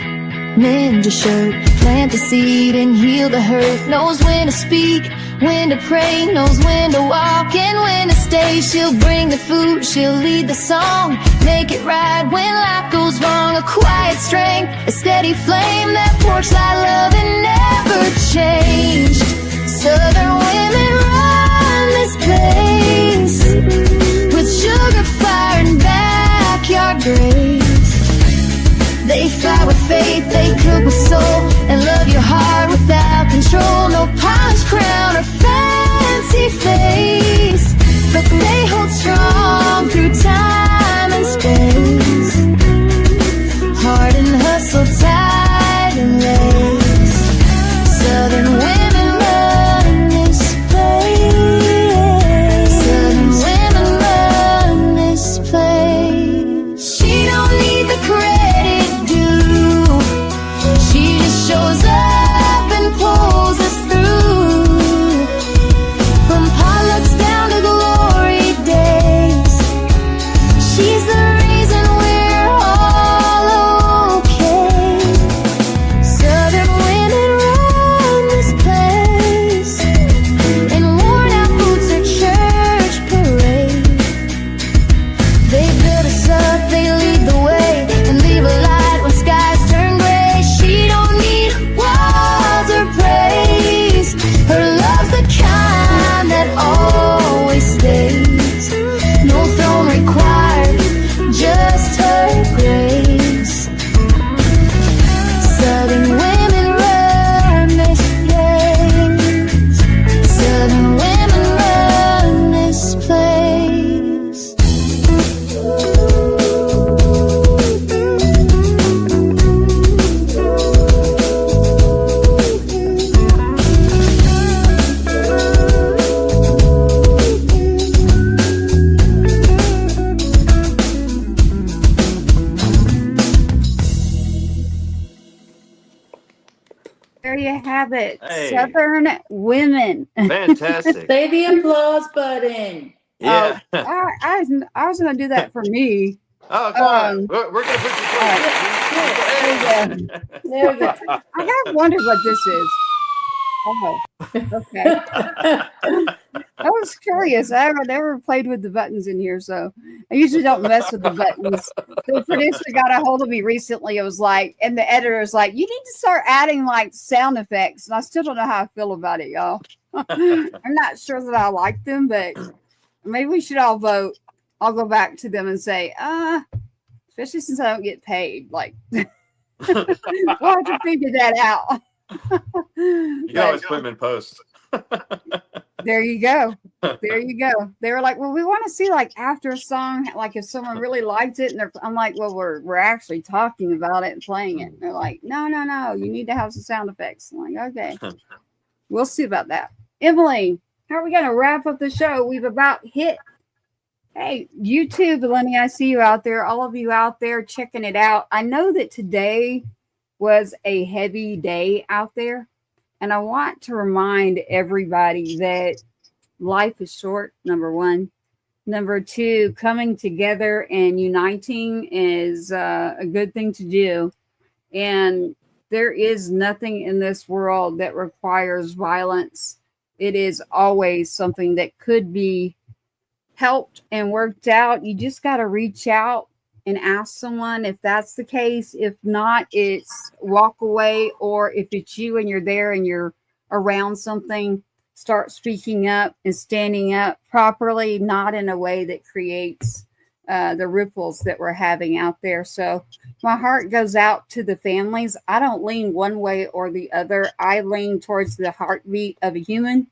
mend your shirt, plant the seed and heal the hurt. Knows when to speak, when to pray, knows when to walk and when to stay. She'll bring the food, she'll lead the song, make it right when life goes wrong. A quiet strength, a steady flame, that porch light love and never changed. Southern women run this place with sugar, fire and backyard grace. They fly with faith, they cook with soul, and love your heart without control. No polished crown or fancy face, but they hold strong through time and space. Heart and hustle, tied and lace. Southern women run this place. Southern women run this place. She don't need the credit, shows up and pulls us There you have it. Hey. Southern women. Fantastic. Say the applause button. Yeah. I was going to do that for me. Oh, come on. We're going to put you There you go. There we go. I have wondered what this is. Oh, okay. I was curious. I haven't ever played with the buttons in here, so I usually don't mess with the buttons. The producer got a hold of me recently. It was like, and the editor was like, "You need to start adding like sound effects." And I still don't know how I feel about it, y'all. I'm not sure that I like them, but maybe we should all vote. I'll go back to them and say, especially since I don't get paid. Like, we'll have to figure that out. You can always put them in post. There you go. There you go. They were like, well, we want to see like after a song, like if someone really liked it. And I'm like, well, we're actually talking about it and playing it. And they're like, no, you need to have some sound effects. I'm like, okay, we'll see about that. Emily, how are we going to wrap up the show? We've about hit. Hey, YouTube, Lenny, I see you out there. All of you out there checking it out. I know that today was a heavy day out there. And I want to remind everybody that life is short, number one. Number two, coming together and uniting is a good thing to do. And there is nothing in this world that requires violence. It is always something that could be helped and worked out. You just got to reach out and ask someone if that's the case. If not, it's walk away. Or if it's you and you're there and you're around something, start speaking up and standing up properly, not in a way that creates the ripples that we're having out there. So my heart goes out to the families. I don't lean one way or the other. I lean towards the heartbeat of a human.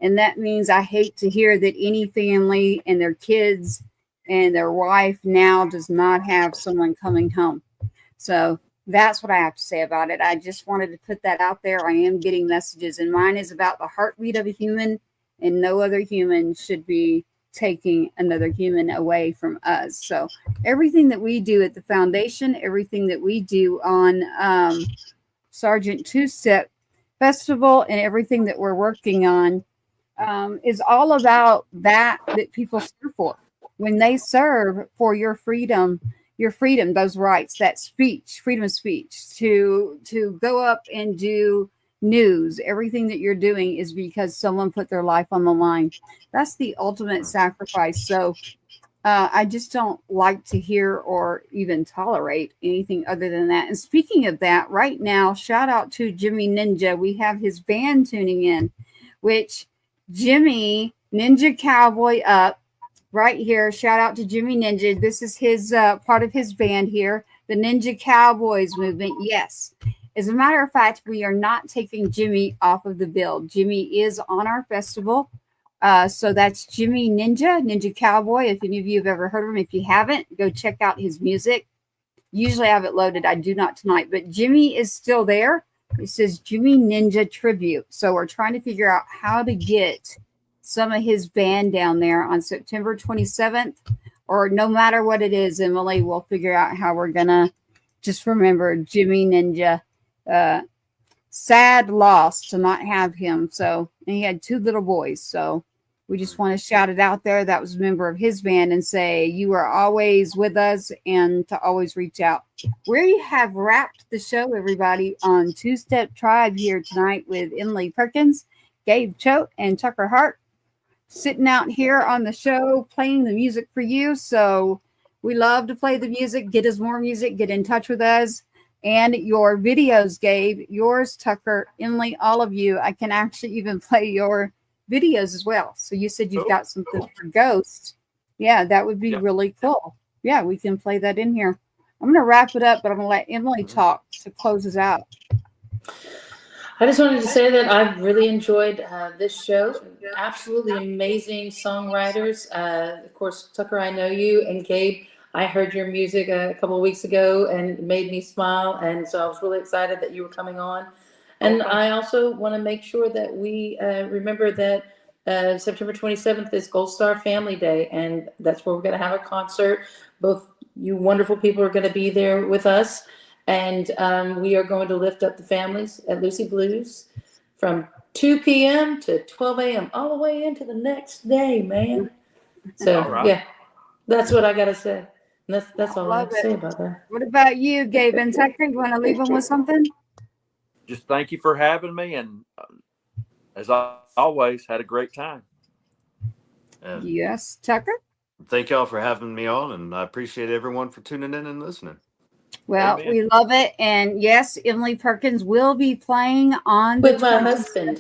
And that means I hate to hear that any family and their kids and their wife now does not have someone coming home. So that's what I have to say about it. I just wanted to put that out there. I am getting messages, and mine is about the heartbeat of a human, and no other human should be taking another human away from us. So everything that we do at the foundation, everything that we do on Sergeant Two-Step Festival, and everything that we're working on is all about that people serve for. When they serve for your freedom, those rights, that speech, freedom of speech, to go up and do news, everything that you're doing is because someone put their life on the line. That's the ultimate sacrifice. So I just don't like to hear or even tolerate anything other than that. And speaking of that, right now, shout out to Jimmy Ninja. We have his band tuning in, which Jimmy Ninja Cowboy Up right here. Shout out to Jimmy Ninja. This is his part of his band here, the Ninja Cowboys movement. Yes. As a matter of fact, we are not taking Jimmy off of the bill. Jimmy is on our festival. So that's Jimmy Ninja Cowboy. If any of you have ever heard of him, if you haven't, go check out his music. Usually I have it loaded. I do not tonight, but Jimmy is still there. It says Jimmy Ninja Tribute. So we're trying to figure out how to get some of his band down there on September 27th, or no matter what it is, Emily, we'll figure out how we're going to just remember Jimmy Ninja. Sad loss to not have him. So, and he had 2 little boys. So we just want to shout it out there. That was a member of his band, and say, you are always with us and to always reach out. We have wrapped the show, everybody, on Two-Step Tribe here tonight with Emily Perkins, Gabe Choate, and Tucker Hart, sitting out here on the show, playing the music for you. So we love to play the music. Get us more music. Get in touch with us. And your videos, Gabe, yours, Tucker, Emily, all of you. I can actually even play your videos as well. So you said you've got something for Ghost. Yeah, that would be really cool. Yeah, we can play that in here. I'm going to wrap it up, but I'm going to let Emily talk to close us out. I just wanted to say that I've really enjoyed this show. Absolutely amazing songwriters. Of course, Tucker, I know you, and Gabe, I heard your music a couple of weeks ago and it made me smile. And so I was really excited that you were coming on. And I also want to make sure that we remember that September 27th is Gold Star Family Day. And that's where we're going to have a concert. Both you wonderful people are going to be there with us. And we are going to lift up the families at Lucy Blues from 2 p.m. to 12 a.m. all the way into the next day, man. So, All right. yeah, that's what I got to say. And that's all I have Love to it. say about that. What about you, Gabe and Tucker? You want to leave them with something? Just thank you for having me, and as I always had a great time. Yes, Tucker. Thank y'all for having me on, and I appreciate everyone for tuning in and listening. Well, Amen. we love it. And yes, Emily Perkins will be playing on With the my 27th. husband.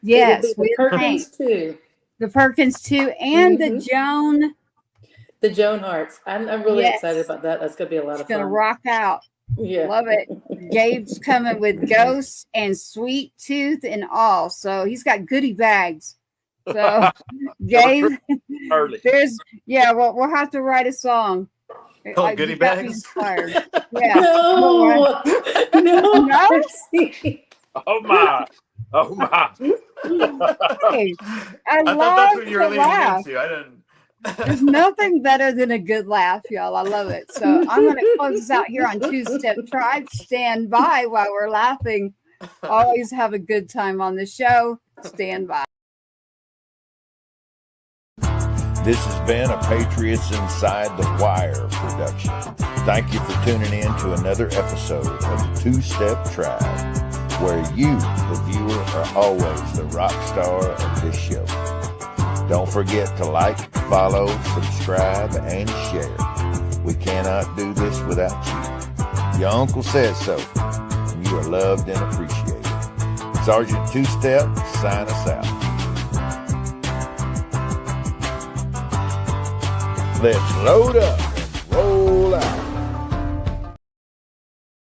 Yes, It will be with the Perkins Hank. too. The Perkins too, and the Mhm. Joan. The Joan Hearts. I'm really Yes. excited about that. That's going to be a lot She's of gonna fun. rock out. Yeah. Love it. Gabe's coming with Ghosts and Sweet Tooth and all. So he's got goodie bags. So Gabe, Early. we'll have to write a song. Oh, goodie You got me bags? inspired. Yeah. No. No? Percy. Oh my. Oh my. Hey, I I thought love that's what you were to leading laugh. into. I didn't. There's nothing better than a good laugh, y'all. I love it. So I'm going to close this out here on Two-Step Tribe. Stand by while we're laughing. Always have a good time on the show. Stand by. This has been a Patriots Inside the Wire production. Thank you for tuning in to another episode of the Two-Step Tribe, where you, the viewer, are always the rock star of this show. Don't forget to like, follow, subscribe, and share. We cannot do this without you. Your uncle says so, and you are loved and appreciated. Sergeant Two-Step, sign us out. Let's load up and roll out.